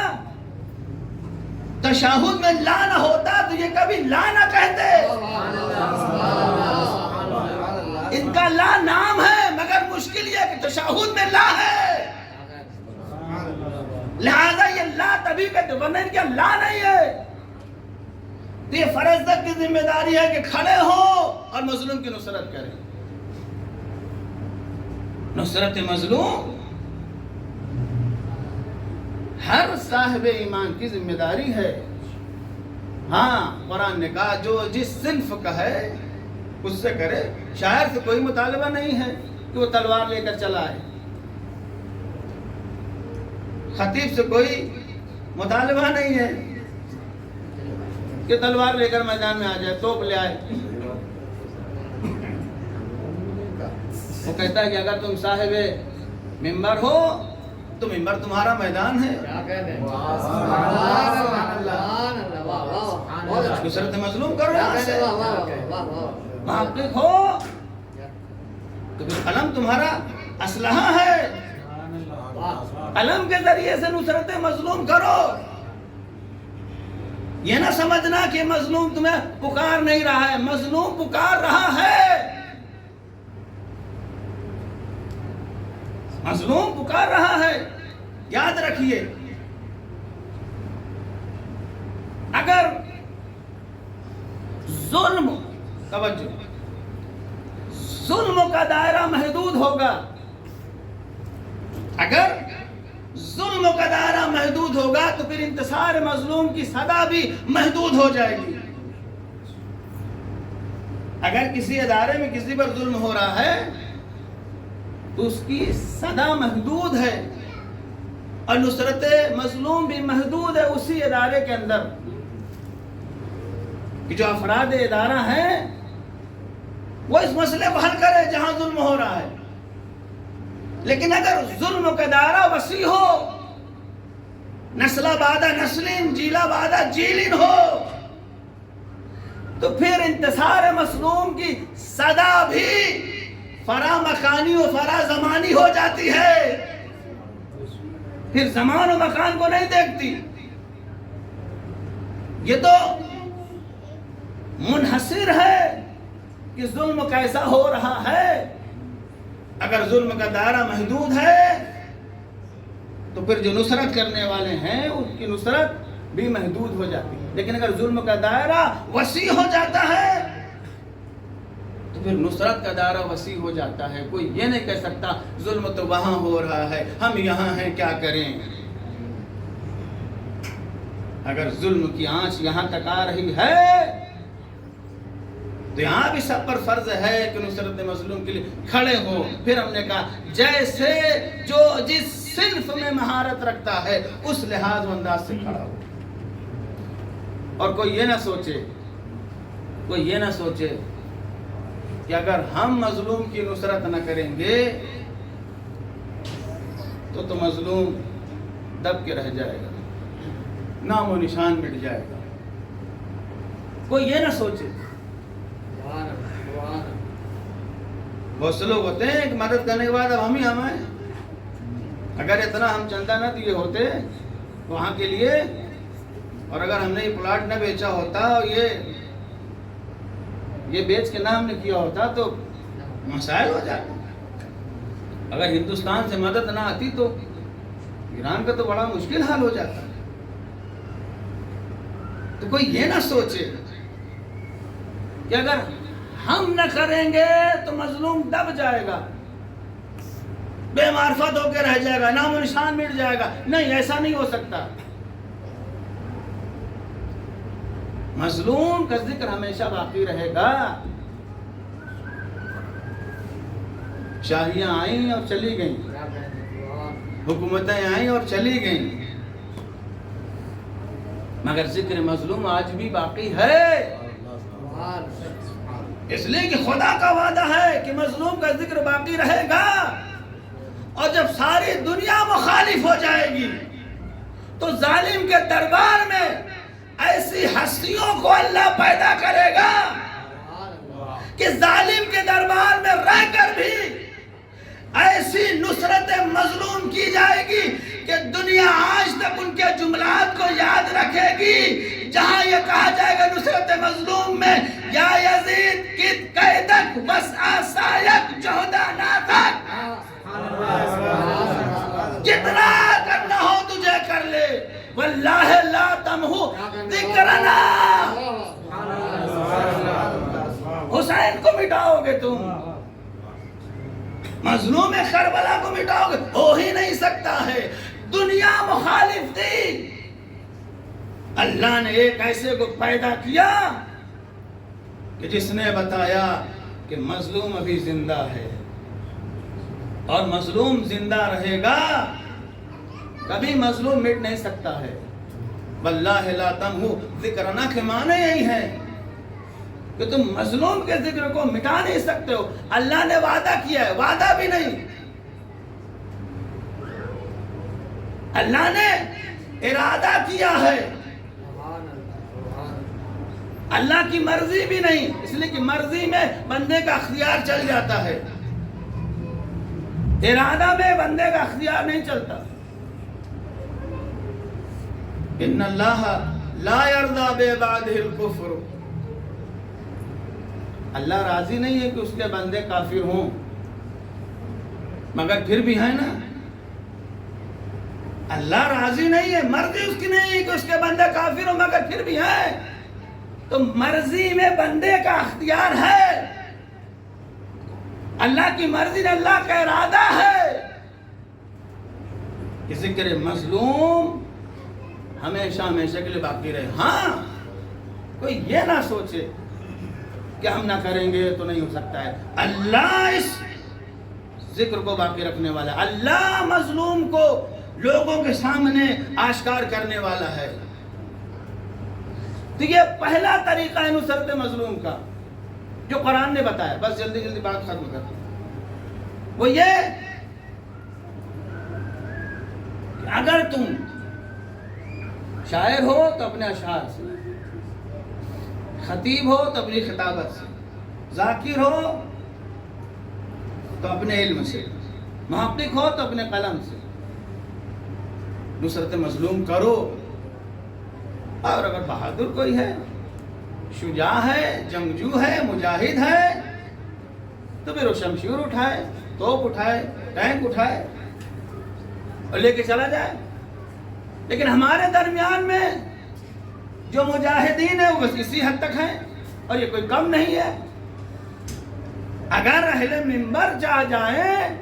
تشہد میں لا نہ ہوتا تو یہ کبھی لا نہ کہتے۔ ان کا لا نام ہے، مگر مشکل یہ کہ تشہد میں لا ہے، لہذا یہ لا تبھی کہتے، ورنہ ان کا لا نہیں ہے۔ تو یہ فرزدق کی ذمہ داری ہے کہ کھڑے ہو اور مظلوم کی نصرت کریں۔ نصرت مظلوم ہر صاحب ایمان کی ذمہ داری ہے۔ ہاں قرآن نے کہا جو جس صنف کا ہے اس سے کرے۔ شاعر سے کوئی مطالبہ نہیں ہے کہ وہ تلوار لے کر چلا آئے، خطیب سے کوئی مطالبہ نہیں ہے کہ تلوار لے کر میدان میں آ جائے، توپ لے آئے۔ وہ کہتا ہے کہ اگر تم صاحب ممبر ہو تو ممبر تمہارا میدان ہے، نصرت مظلوم کرو، یہاں سے محقق ہو تو پھر قلم تمہارا اسلحہ ہے، قلم کے ذریعے سے نصرت مظلوم کرو۔ یہ نہ سمجھنا کہ مظلوم تمہیں پکار نہیں رہا ہے، مظلوم پکار رہا ہے، مظلوم پکار رہا ہے۔ یاد رکھیے، اگر ظلم، توجہ، ظلم کا دائرہ محدود ہوگا، اگر ظلم کا دائرہ محدود ہوگا تو پھر انتصار مظلوم کی صدا بھی محدود ہو جائے گی۔ اگر کسی ادارے میں کسی پر ظلم ہو رہا ہے تو اس کی صدا محدود ہے، اور نصرت مظلوم بھی محدود ہے اسی ادارے کے اندر، کہ جو افراد ادارہ ہیں وہ اس مسئلے کو حل کرے جہاں ظلم ہو رہا ہے۔ لیکن اگر ظلم کا دائرہ وسیع ہو، نسل بعد نسل، جیلا بعد جیل ہو، تو پھر انتصار مظلوم کی صدا بھی فرا مکانی و فرا زمانی ہو جاتی ہے، پھر زمان و مکان کو نہیں دیکھتی۔ یہ تو منحصر ہے کہ ظلم کیسا ہو رہا ہے۔ اگر ظلم کا دائرہ محدود ہے تو پھر جو نصرت کرنے والے ہیں ان کی نصرت بھی محدود ہو جاتی ہے، لیکن اگر ظلم کا دائرہ وسیع ہو جاتا ہے تو پھر نصرت کا دائرہ وسیع ہو جاتا ہے۔ کوئی یہ نہیں کہہ سکتا ظلم تو وہاں ہو رہا ہے، ہم یہاں ہیں، کیا کریں۔ اگر ظلم کی آنچ یہاں تک آ رہی ہے تو یہاں بھی سب پر فرض ہے کہ نصرت مظلوم کے لیے کھڑے ہو۔ پھر ہم نے کہا جیسے جو جس صنف میں مہارت رکھتا ہے اس لحاظ و انداز سے کھڑا ہو، اور کوئی یہ نہ سوچے کہ اگر ہم مظلوم کی نصرت نہ کریں گے تو مظلوم دب کے رہ جائے گا، نام و نشان مٹ جائے گا۔ کوئی یہ نہ سوچے۔ بہت سے لوگ ہوتے ہیں کہ مدد کرنے کے بعد اب ہم ہی ہیں، اگر اتنا ہم چندہ نہ دیے ہوتے وہاں کے لیے، اور اگر ہم نے یہ پلاٹ نہ بیچا ہوتا اور یہ بیچ کے نہ ہم نے کیا ہوتا تو مسائل ہو جاتے۔ اگر ہندوستان سے مدد نہ آتی تو ایران کا تو بڑا مشکل حال ہو جاتا۔ تو کوئی یہ نہ سوچے کہ اگر ہم نہ کریں گے تو مظلوم دب جائے گا۔ بے معرفت ہو کے رہ جائے گا، نام و نشان مٹ جائے گا. نہیں، ایسا نہیں ہو سکتا. مظلوم کا ذکر ہمیشہ باقی رہے گا. شاہیاں آئیں اور چلی گئیں، حکومتیں آئیں اور چلی گئیں، مگر ذکر مظلوم آج بھی باقی ہے. اس لیے کہ خدا کا وعدہ ہے کہ مظلوم کا ذکر باقی رہے گا. اور جب ساری دنیا مخالف ہو جائے گی تو ظالم کے دربار میں ایسی ہستیوں کو اللہ پیدا کرے گا کہ ظالم کے دربار میں رہ کر بھی ایسی نصرت مظلوم کی جائے گی کہ دنیا آج تک ان کے جملات کو یاد رکھے گی. جہاں یہ کہا جائے گا نصرت مظلوم میں، یا یزید کت قیدک بس آسایک جہدہ ناتک، جتنا کرنا ہو تجھے کر لے، واللہ لا تمحو ذکرنا. حسین کو مٹاؤ گے تم، مظلوم کربلا کو مٹاؤ گے، ہو ہی نہیں سکتا ہے. دنیا مخالف تھی، اللہ نے ایک ایسے کو پیدا کیا کہ جس نے بتایا کہ مظلوم ابھی زندہ ہے اور مظلوم زندہ رہے گا، کبھی مظلوم مٹ نہیں سکتا ہے. واللہ لا تمحو ذکرنا کے معنی یہی ہے کہ تم مظلوم کے ذکر کو مٹا نہیں سکتے ہو. اللہ نے وعدہ کیا ہے، وعدہ بھی نہیں، اللہ نے ارادہ کیا ہے، اللہ کی مرضی بھی نہیں. اس لیے کہ مرضی میں بندے کا اختیار چل جاتا ہے، ارادہ میں بندے کا اختیار نہیں چلتا. ان اللہ لا یرضی بعبادہ الکفر، اللہ راضی نہیں ہے کہ اس کے بندے کافر ہوں، مگر پھر بھی ہے نا. اللہ راضی نہیں ہے، مرضی اس کی نہیں ہے کہ اس کے بندے کافر ہوں، مگر پھر بھی ہے. تو مرضی میں بندے کا اختیار ہے، اللہ کی مرضی نے، اللہ کا ارادہ ہے کہ ذکر مظلوم ہمیشہ ہمیشہ کے لیے باقی رہے. ہاں، کوئی یہ نہ سوچے کہ ہم نہ کریں گے تو نہیں ہو سکتا ہے. اللہ اس ذکر کو باقی رکھنے والا ہے، اللہ مظلوم کو لوگوں کے سامنے آشکار کرنے والا ہے. تو یہ پہلا طریقہ ہے نصرت مظلوم کا جو قرآن نے بتایا. بس جلدی جلدی بات ختم کرتے ہیں. وہ یہ کہ اگر تم شاعر ہو تو اپنے اشعار سے، خطیب ہو تو اپنی خطابت سے، ذاکر ہو تو اپنے علم سے، محقق ہو تو اپنے قلم سے نصرت مظلوم کرو. اور اگر بہادر کوئی ہے، شجاع ہے، جنگجو ہے، مجاہد ہے، تو پھر وہ شمشیر اٹھائے، توپ اٹھائے، ٹینک اٹھائے اور لے کے چلا جائے. لیکن ہمارے درمیان میں جو مجاہدین ہیں وہ بس اسی حد تک ہیں، اور یہ کوئی کم نہیں ہے. اگر اہل منبر جا جائیں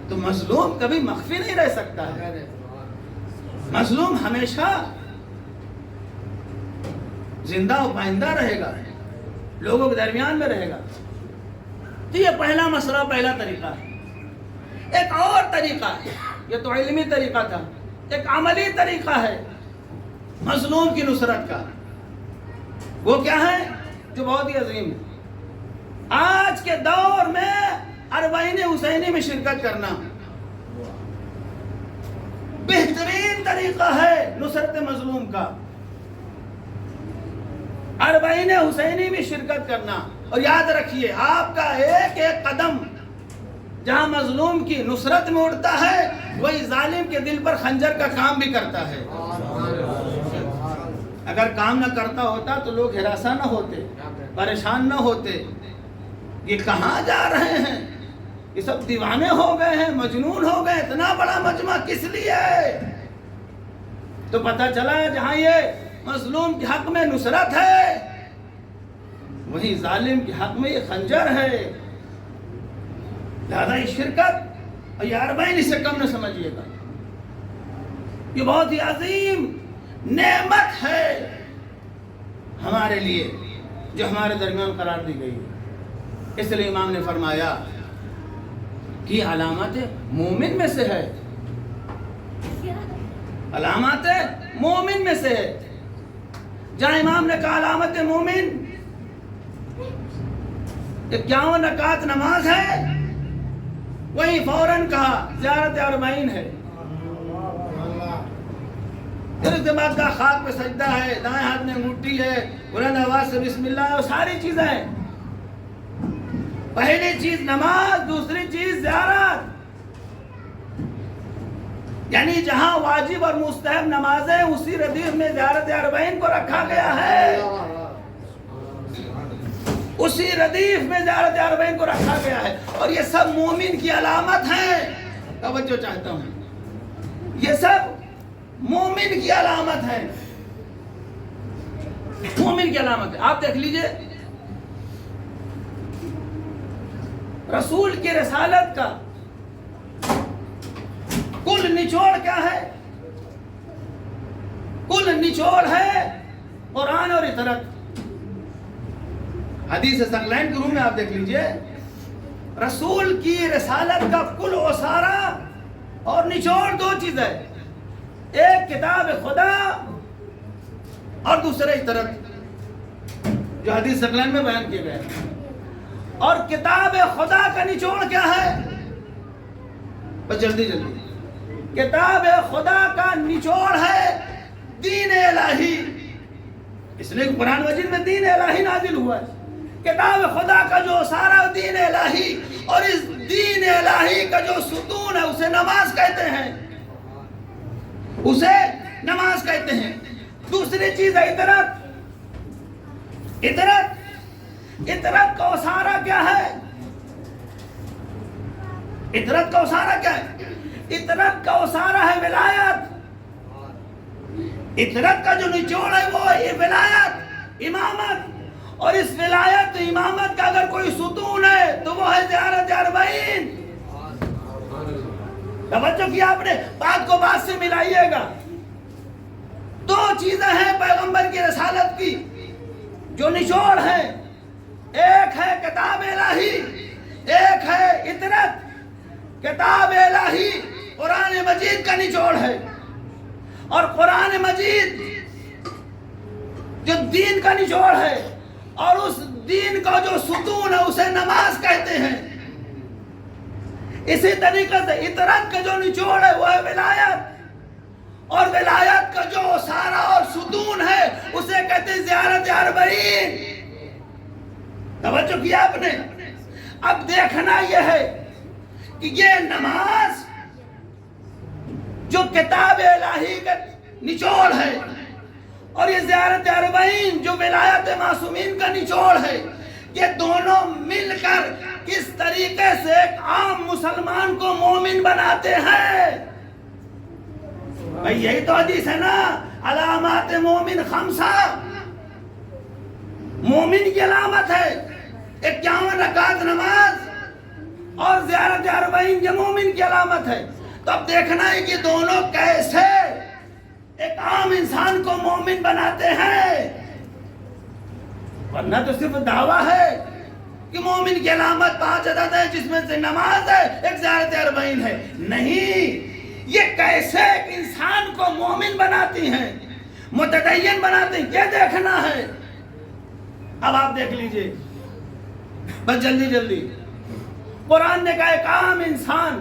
تو مظلوم کبھی مخفی نہیں رہ سکتا ہے. مظلوم ہمیشہ زندہ و پائندہ رہے گا، لوگوں کے درمیان میں رہے گا. تو یہ پہلا مسئلہ، پہلا طریقہ ہے. ایک اور طریقہ ہے، یہ تو علمی طریقہ تھا، ایک عملی طریقہ ہے مظلوم کی نصرت کا. وہ کیا ہے جو بہت ہی عظیم ہے. آج کے دور میں اربعین حسینی میں شرکت کرنا بہترین طریقہ ہے نصرت مظلوم کا. اربعین حسینی میں شرکت کرنا. اور یاد رکھیے، آپ کا ایک ایک قدم جہاں مظلوم کی نصرت میں اڑتا ہے، وہی ظالم کے دل پر خنجر کا کام بھی کرتا ہے. اگر کام نہ کرتا ہوتا تو لوگ ہراساں نہ ہوتے، پریشان نہ ہوتے. یہ کہاں جا رہے ہیں، یہ سب دیوانے ہو گئے ہیں، مجنون ہو گئے، اتنا بڑا مجمع کس لیے ہے؟ تو پتہ چلا جہاں یہ مظلوم کے حق میں نصرت ہے، وہیں ظالم کے حق میں یہ خنجر ہے. لہذا یہ شرکت اور یہ اربعین اس سے کم نہ سمجھیے گا. یہ بہت ہی عظیم نعمت ہے ہمارے لیے جو ہمارے درمیان قرار دی گئی ہے. اس لیے امام نے فرمایا کہ علامات مومن میں سے ہے، علامات مومن میں سے ہے. جہاں امام نے کہا علامت مومن 51 رکعت نماز ہے، وہیں فوراً کہا زیارت اربعین ہے. پھر اس کے بعد کہا خاک پہ سجدہ ہے، دائیں ہاتھ میں انگوٹھی ہے، بلند آواز سے بسم اللہ ہے، وہ ساری چیزیں ہیں. پہلی چیز نماز، دوسری چیز زیارت. یعنی جہاں واجب اور مستحب نمازیں اسی ردیف میں زیارت اربعین کو رکھا گیا ہے، اسی ردیف میں زیارت اربعین کو رکھا گیا ہے. اور یہ سب مومن کی علامت ہیں. توجہ چاہتا ہوں، یہ سب مومن کی علامت ہے، مومن کی علامت ہے. آپ دیکھ لیجئے رسول کی رسالت کا کل نچوڑ کیا ہے؟ کل نچوڑ ہے قرآن اور اطاعت. حدیث ثقلین کے روم میں آپ دیکھ لیجئے رسول کی رسالت کا کل اوسارا اور نچوڑ دو چیز ہے، ایک کتاب خدا اور دوسرے اطاعت، جو حدیث ثقلین میں بیان کیے گئے. اور کتاب خدا کا نچوڑ کیا ہے؟ بس جلدی کتاب خدا کا نچوڑ ہے دین الہی. اس لیے قرآن مجید میں دین الہی نازل ہوا ہے. کتاب خدا کا جو سارا دین الہی، اور اس دین الہی کا جو ستون ہے اسے نماز کہتے ہیں، اسے نماز کہتے ہیں. دوسری چیز ہے اطاعت. اطاعت کا اوسارا کیا ہے؟ اطاعت کا اوسارا کیا ہے؟ اطاعت کا اوسارا ہے ولایت. اطاعت کا جو نچوڑ ہے وہ ولایت، امامت. اور اس ولایت امامت کا اگر کوئی ستون ہے تو وہ ہے زیارت اربعین. توجہ کیا آپ نے؟ بات کو بات سے ملائیے گا. دو چیزیں ہیں پیغمبر کی رسالت کی جو نچوڑ ہے، ایک ہے کتاب الہی، ایک ہے اطاعت. کتاب الہی قرآن مجید کا نچوڑ ہے، اور قرآن مجید جو دین کا نچوڑ ہے، اور اس دین کا جو ستون ہے اسے نماز کہتے ہیں. اسی طریقے سے اطاعت کا جو نچوڑ ہے وہ ہے ولایت، اور ولایت کا جو سارا اور ستون ہے اسے کہتے ہیں زیارت اربعین. توجہ کیا آپ نے؟ اب دیکھنا یہ ہے کہ یہ نماز جو کتاب الہی کا نچوڑ ہے، اور یہ زیارت اربعین جو ولایت معصومین کا نچوڑ ہے، یہ دونوں مل کر کس طریقے سے ایک عام مسلمان کو مومن بناتے ہیں. بھئی یہی تو حدیث ہے نا، علامات مومن خمسہ. مومن کی علامت ہے 51 رکعت نماز، اور زیارت اربعین یہ مومن کی علامت ہے. تو اب دیکھنا ہے کہ دونوں کیسے ایک عام انسان کو مومن بناتے ہیں. ورنہ تو صرف دعویٰ ہے کہ مومن کی علامت 5 عدد ہے، جس میں سے نماز ہے، ایک زیارت اربعین ہے. نہیں، یہ کیسے ایک انسان کو مومن بناتی ہیں، متدین بناتے ہیں، یہ دیکھنا ہے. اب آپ دیکھ لیجئے بس جلدی. قرآن نے کہا ایک عام انسان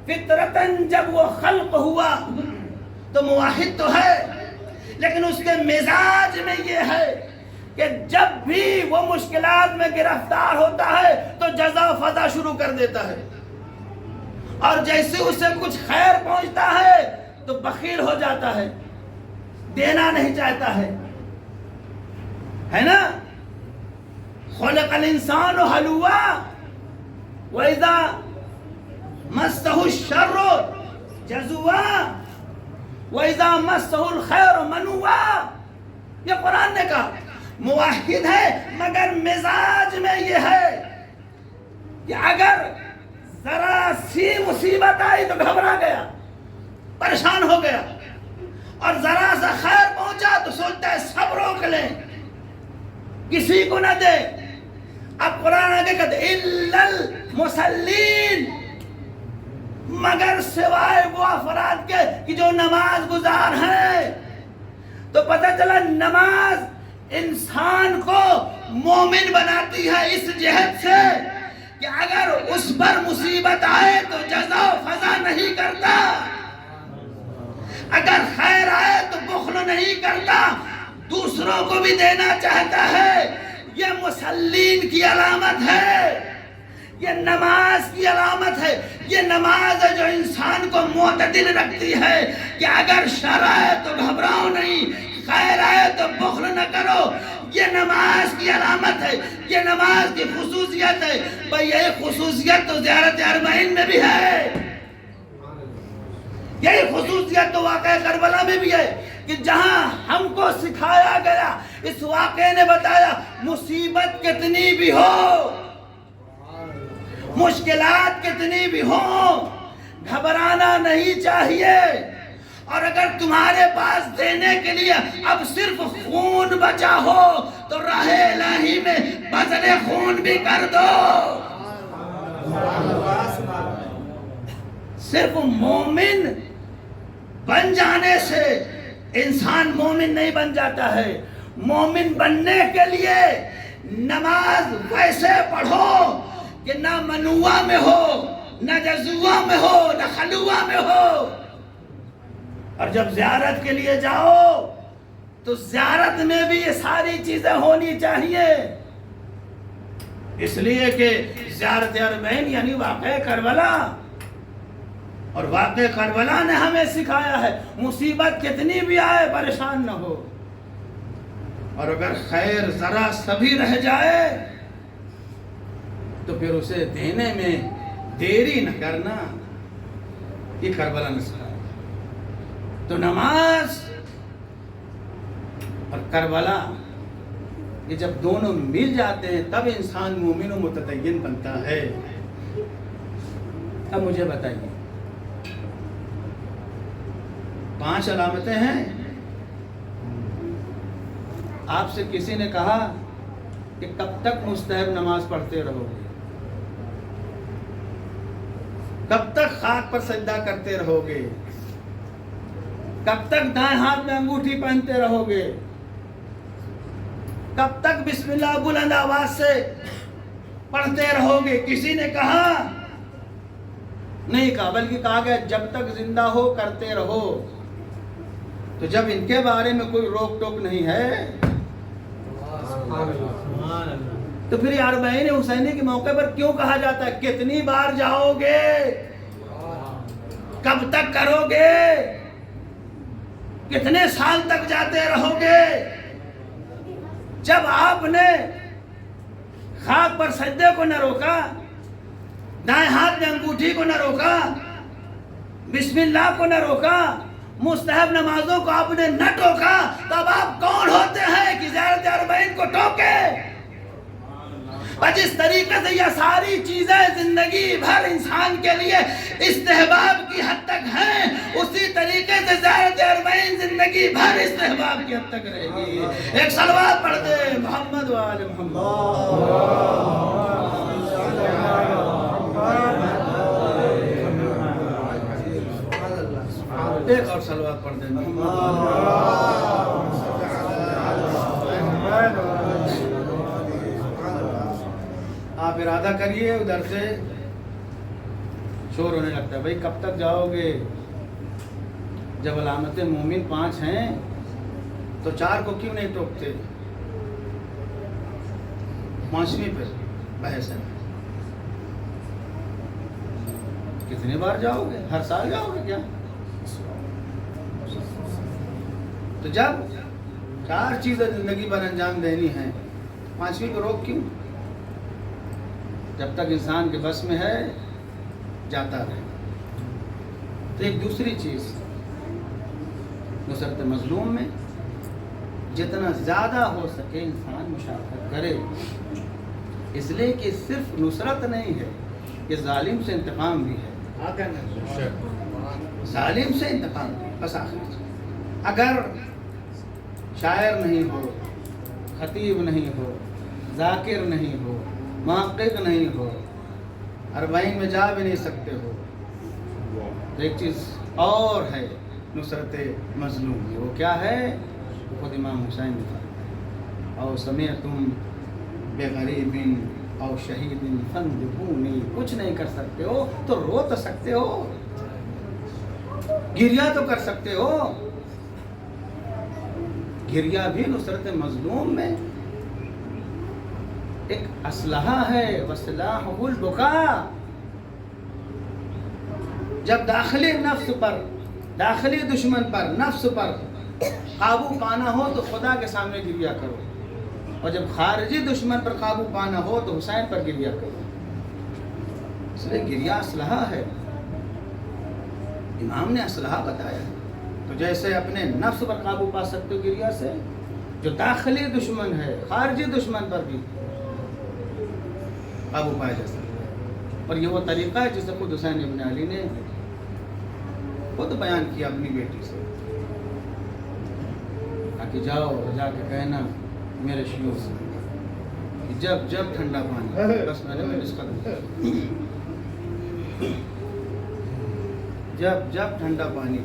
فطرتاً جب وہ خلق ہوا تو موحد تو ہے، لیکن اس کے مزاج میں یہ ہے کہ جب بھی وہ مشکلات میں گرفتار ہوتا ہے تو جزا و فضا شروع کر دیتا ہے، اور جیسے اسے کچھ خیر پہنچتا ہے تو بخیل ہو جاتا ہے، دینا نہیں چاہتا ہے نا. خلق الانسان حلوا وَإِذَا مَسَّهُ الشَّرُّ جَزُوًا وَإِذَا مَسَّهُ الْخَيْرُ مَنُوًا. یہ قرآن نے کہا موحد ہے، مگر مزاج میں یہ ہے کہ اگر ذرا سی مصیبت آئی تو گھبرا گیا، پریشان ہو گیا، اور ذرا سا خیر پہنچا تو سوچتا ہے سب روک لیں، کسی کو نہ دے۔ اب قرآن آگے کہتے اِلَّا الْمُصَلِّينَ، مگر سوائے وہ افراد کے کہ جو نماز گزار ہیں۔ تو پتہ چلا نماز انسان کو مومن بناتی ہے اس جہت سے کہ اگر اس پر مصیبت آئے تو جزا و فضا نہیں کرتا، اگر خیر آئے تو بخل نہیں کرتا، دوسروں کو بھی دینا چاہتا ہے۔ یہ مسلین کی علامت ہے، یہ نماز کی علامت ہے، یہ نماز ہے جو انسان کو معتدل رکھتی ہے کہ اگر شر آئے تو گھبراؤ نہیں، خیر آئے تو بخل نہ کرو۔ یہ نماز کی علامت ہے، یہ نماز کی خصوصیت ہے۔ بھئی یہ خصوصیت تو زیارت اربعین میں بھی ہے، یہی خصوصیت تو واقعہ کربلا میں بھی ہے کہ جہاں ہم کو سکھایا گیا، اس واقعے نے بتایا مصیبت کتنی بھی ہو، مشکلات کتنی بھی ہوں، گھبرانا نہیں چاہیے۔ اور اگر تمہارے پاس دینے کے لیے اب صرف خون بچا ہو تو راہ الہی میں بذل خون بھی کر دو۔ صرف مومن بن جانے سے انسان مومن نہیں بن جاتا ہے۔ مومن بننے کے لیے نماز ویسے پڑھو کہ نہ منوع میں ہو، نہ جزوع میں ہو، نہ خلوع میں ہو۔ اور جب زیارت کے لیے جاؤ تو زیارت میں بھی یہ ساری چیزیں ہونی چاہیے، اس لیے کہ زیارت اربعین یعنی واقعہ کربلا، اور واقعہ کربلا نے ہمیں سکھایا ہے مصیبت کتنی بھی آئے پریشان نہ ہو، اور اگر خیر ذرا سبھی رہ جائے تو پھر اسے دینے میں دیری نہ کرنا۔ یہ کربلا نے سکھایا۔ تو نماز اور کربلا یہ جب دونوں مل جاتے ہیں تب انسان مومن و متدین بنتا ہے۔ اب مجھے بتائیے 5 علامتیں ہیں۔ آپ سے کسی نے کہا کہ کب تک مستحب نماز پڑھتے رہو گے، کب تک خاک پر سجدہ کرتے رہو گے، کب تک دائیں ہاتھ میں انگوٹھی پہنتے رہو گے، کب تک بسم اللہ بلند آواز سے پڑھتے رہو گے؟ کسی نے کہا نہیں کہا، بلکہ کہا گیا جب تک زندہ ہو کرتے رہو۔ تو جب ان کے بارے میں کوئی روک ٹوک نہیں ہے تو پھر اربعین حسینی کے موقع پر کیوں کہا جاتا ہے کتنی بار جاؤ گے، کب تک کرو گے، کتنے سال تک جاتے رہو گے؟ جب آپ نے خاک پر سجدے کو نہ روکا، دائیں ہاتھ میں انگوٹھی کو نہ روکا، بسم اللہ کو نہ روکا، مستحب نمازوں کو آپ نے نہ ٹوکا، تب آپ کون ہوتے ہیں کہ زیارت اربعین کو ٹوکے؟ اور جس طریقے سے یہ ساری چیزیں زندگی بھر انسان کے لیے استحباب کی حد تک ہیں، اسی طریقے سے زیارت اربعین زندگی بھر استحباب کی حد تک رہے گی۔ ایک صلوات پڑھ دے محمد و آل محمد۔ ایک اور صلوات پڑھ دیں آپ ارادہ کریے، ادھر سے شور ہونے لگتا ہے بھائی کب تک جاؤ گے؟ جب علامت مومن 5 ہیں تو 4 کو کیوں نہیں ٹوکتے؟ 5ویں پہ بحث ہے، کتنے بار جاؤ گے؟ ہر سال جاؤ گے کیا؟ تو جب 4 چیزیں زندگی پر انجام دینی ہیں، 5ویں کو روک کیوں؟ جب تک انسان کے بس میں ہے جاتا رہے۔ تو ایک دوسری چیز نصرت مظلوم میں جتنا زیادہ ہو سکے انسان مشارکت کرے، اس لیے کہ صرف نصرت نہیں ہے، کہ ظالم سے انتقام بھی ہے، ظالم سے انتقام بھی۔ بس آخر اگر شاعر نہیں ہو، خطیب نہیں ہو، ذاکر نہیں ہو، محقق نہیں ہو، اربعین میں جا بھی نہیں سکتے ہو، تو ایک چیز اور ہے نصرت مظلوم کی، وہ کیا ہے؟ خود امام حسین نے فرمایا، او سمعتم بغریب او شہید فندبونی، کچھ نہیں کر سکتے ہو تو رو تو سکتے ہو، گریا تو کر سکتے ہو۔ گریا بھی نصرت مظلوم میں ایک اسلحہ ہے، وسلاح البکا۔ جب داخلی نفس پر، داخلی دشمن پر، نفس پر قابو پانا ہو تو خدا کے سامنے گریا کرو، اور جب خارجی دشمن پر قابو پانا ہو تو حسین پر گریا کرو۔ اس لیے گریا اسلحہ ہے، امام نے اسلحہ بتایا ہے۔ تو جیسے اپنے نفس پر قابو پا سکتے ہو گریا سے، جو داخلی دشمن ہے، خارجی دشمن پر بھی قابو پایا جا سکتا ہے۔ اور یہ وہ طریقہ ہے جسے خود حسین ابن علی نے خود بیان کیا اپنی بیٹی سے، کہ جاؤ جا کے کہنا میرے شیوع سے کہ جب جب ٹھنڈا پانی، بس میں نے اس کا جب جب ٹھنڈا پانی پی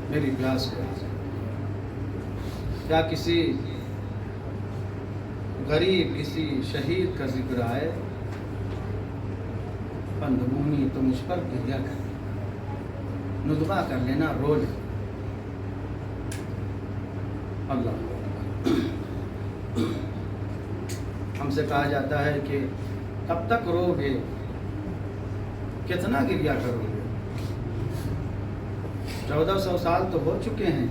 میری پیاس کو، کیا کسی غریب، کسی شہید کا ذکر آئے، پندبونی تو مجھ پر گریا کر، ندبہ کر لینا، رو لینا۔ اللہ ہم سے کہا جاتا ہے کہ کب تک رو گے، کتنا گریا کرو گے؟ 1400 سال تو ہو چکے ہیں،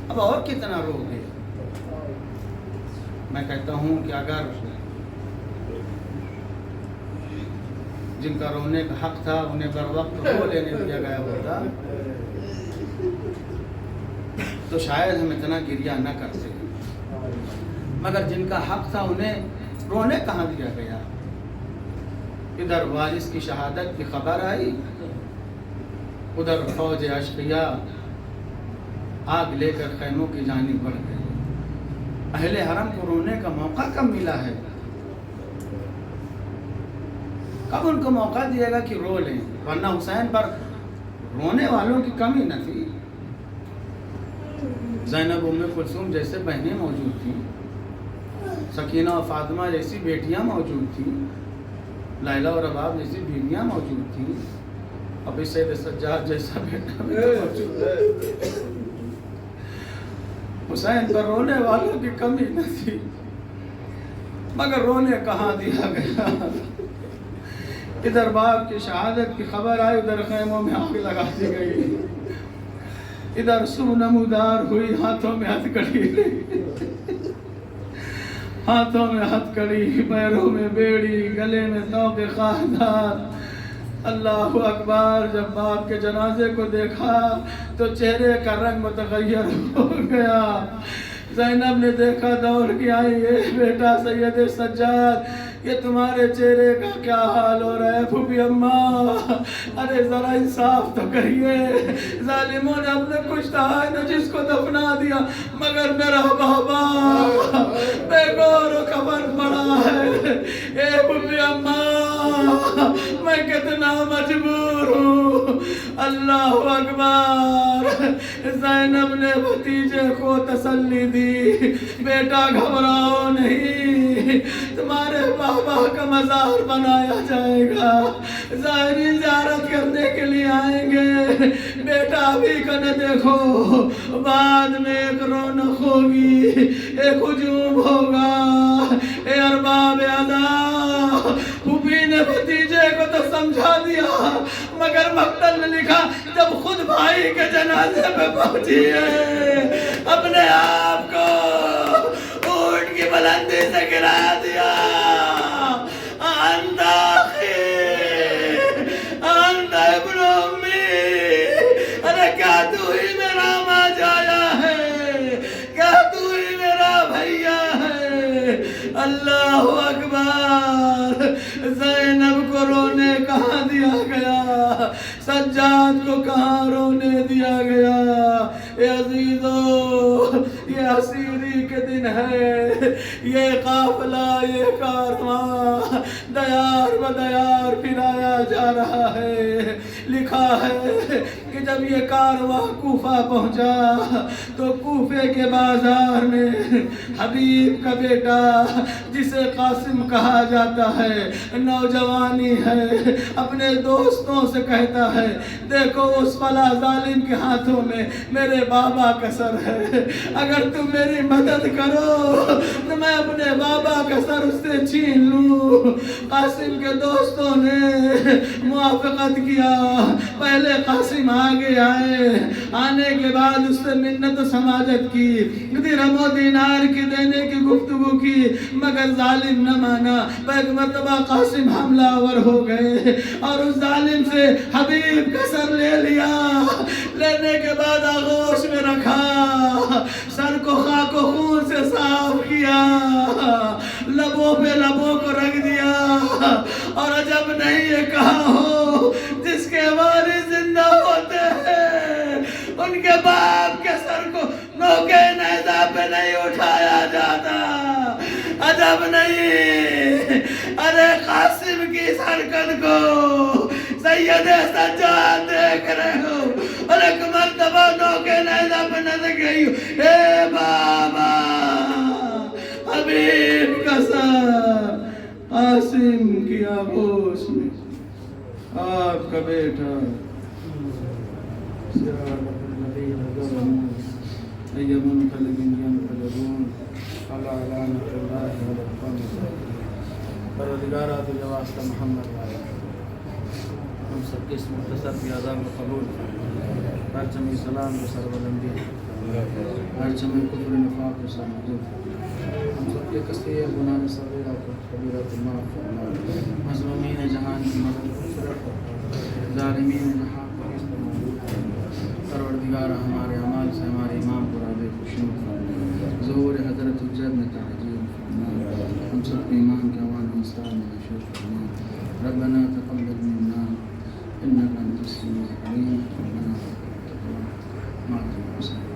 اب اور کتنا رو گے؟ میں کہتا ہوں کہ اگر جن کا رونے کا حق تھا انہیں بر وقت رو لینے دیا گیا ہوتا تو شاید ہم اتنا گریا نہ کرتے، مگر جن کا حق تھا انہیں رونے کہاں دیا گیا؟ ادھر وارث کی شہادت کی خبر آئی، ادھر فوج اشقیاء آگ لے کر خیموں کی جانب بڑھ گئے۔ اہل حرم کو رونے کا موقع کب ملا ہے؟ کب ان کو موقع دیا گا کہ رو لیں؟ ورنہ حسین پر رونے والوں کی کمی نہ تھی۔ زینب، ام کلثوم جیسے بہنیں موجود تھیں، سکینہ اور فاطمہ جیسی بیٹیاں موجود تھیں، لیلی اور رباب جیسی بیویاں موجود تھیں، ابھی سید سجاد جیسا بیٹا بھی موجود ہے۔ حسین پر رونے والوں کی کمی نہ تھی، مگر رونے کہاں دیا گیا؟ ادھر باپ کی شہادت کی خبر آئی، ادھر خیموں میں آگ لگا دی گئی، ادھر سو نمودار ہوئی، ہاتھوں میں ہتھ کڑی، ہاتھوں میں ہتھ کڑی، پیروں میں بیڑی، گلے میں طوق خاردار۔ اللہ اکبر! جب باپ کے جنازے کو دیکھا تو چہرے کا رنگ متغیر ہو گیا۔ زینب نے دیکھا، دوڑ کے آئی، اے بیٹا سید سجاد، یہ تمہارے چہرے کا کیا حال ہو رہا ہے؟ پھوپھی اماں، ارے ذرا انصاف تو کریے، ظالموں نے اپنے کچھ ہے نا جس کو دفنا دیا، مگر میرا بابا بے گور و کفن پڑا ہے۔ اے پھوپھی اماں، میں کتنا مجبور ہوں۔ اللہ اکبر! زینب نے بھتیجے کو تسلی دی، بیٹا گھبراؤ نہیں، تمہارے بابا کا مزار بنایا جائے گا، ظاہری زیارت کرنے کے لیے آئیں گے، بیٹا ابھی کا نہ دیکھو، بعد میں ایک رونق ہوگی، ایک ہجوم ہوگا۔ اے ارباب ادا، پھوپھی نے بھتیجے کو تو سمجھا دیا، مگر مقتل نے لکھا جب خود بھائی کے جنازے پہ پہنچی ہے، اپنے آپ کو اونٹ کی بلندی سے گرا دیا۔ انت ابن امی، ارے کیا تو ہی میرا ماں جایا ہے؟ کیا تو ہی میرا بھیا ہے؟ اللہ کائنات کو کہاں رونے دیا گیا. اے عزیزو یہ اسیری کے دن ہے, یہ قافلہ یہ کارواں دیار بدیار پھرایا جا رہا ہے. لکھا ہے کہ جب یہ کارواں کوفہ پہنچا تو کوفے کے بازار میں حبیب کا بیٹا جسے قاسم کہا جاتا ہے, نوجوانی ہے, اپنے دوستوں سے کہتا ہے دیکھو اس فلاں ظالم کے ہاتھوں میں میرے بابا کا سر ہے, اگر تم میری مدد کرو تو میں اپنے بابا کا سر اس سے چھین لوں. قاسم کے دوستوں نے موافقت کیا. پہلے قاسم آگے آئے, آنے کے بعد اس سے منت و سماجت کی, درہم و دینار کی دینے کی گفتگو کی, مگر ظالم نہ مانا. ایک مرتبہ قاسم حملہ آور ہو گئے اور اس ظالم سے حبیب کا سر لے لیا. لینے کے بعد آغوش میں رکھا, سر کو خاک و خون سے صاف کیا, لبوں پہ لبوں کو رکھ دیا. اور عجب نہیں یہ کہا ہو جس کے والد زندہ ہوتے ہیں ان کے باپ کے سر کو نوکے نیزہ پہ نہیں اٹھایا جاتا. عجب نہیں. ارے قاسم کی اس حرکت کو سید سجاد دیکھ رہے ہو اور ایک مرتبہ نوکے نیزہ پہ نظر گئی. اے بابا حبیب کا سر قاسم کی آغوش میں آپ کا بیٹا پروردگارہ تجھے واسطہ محمد والا ہم سب کے اس مختصر پیازہ کو قبول پرچم سلام کو سربلندی, پرچم کفر نفاق کو سامدو, ہم سب کے کثیر گناہ صغیرہ کو کبیرہ معاف فرما. مظلومین جہان کی مدد فرما, ظالمین جہاں کو اس پر موجود فرما. پروردگارہ ہمارے اعمال سے ہمارے امام کو راضی خوشنود فرما. ظہور حضرت حجت میں تعجیل فرما. ہم سب کے ایمان کے عوان انسان میں مشہور فرما. ربنا تقبل منا انك انت السميع العليم. ربنا تقبل منا.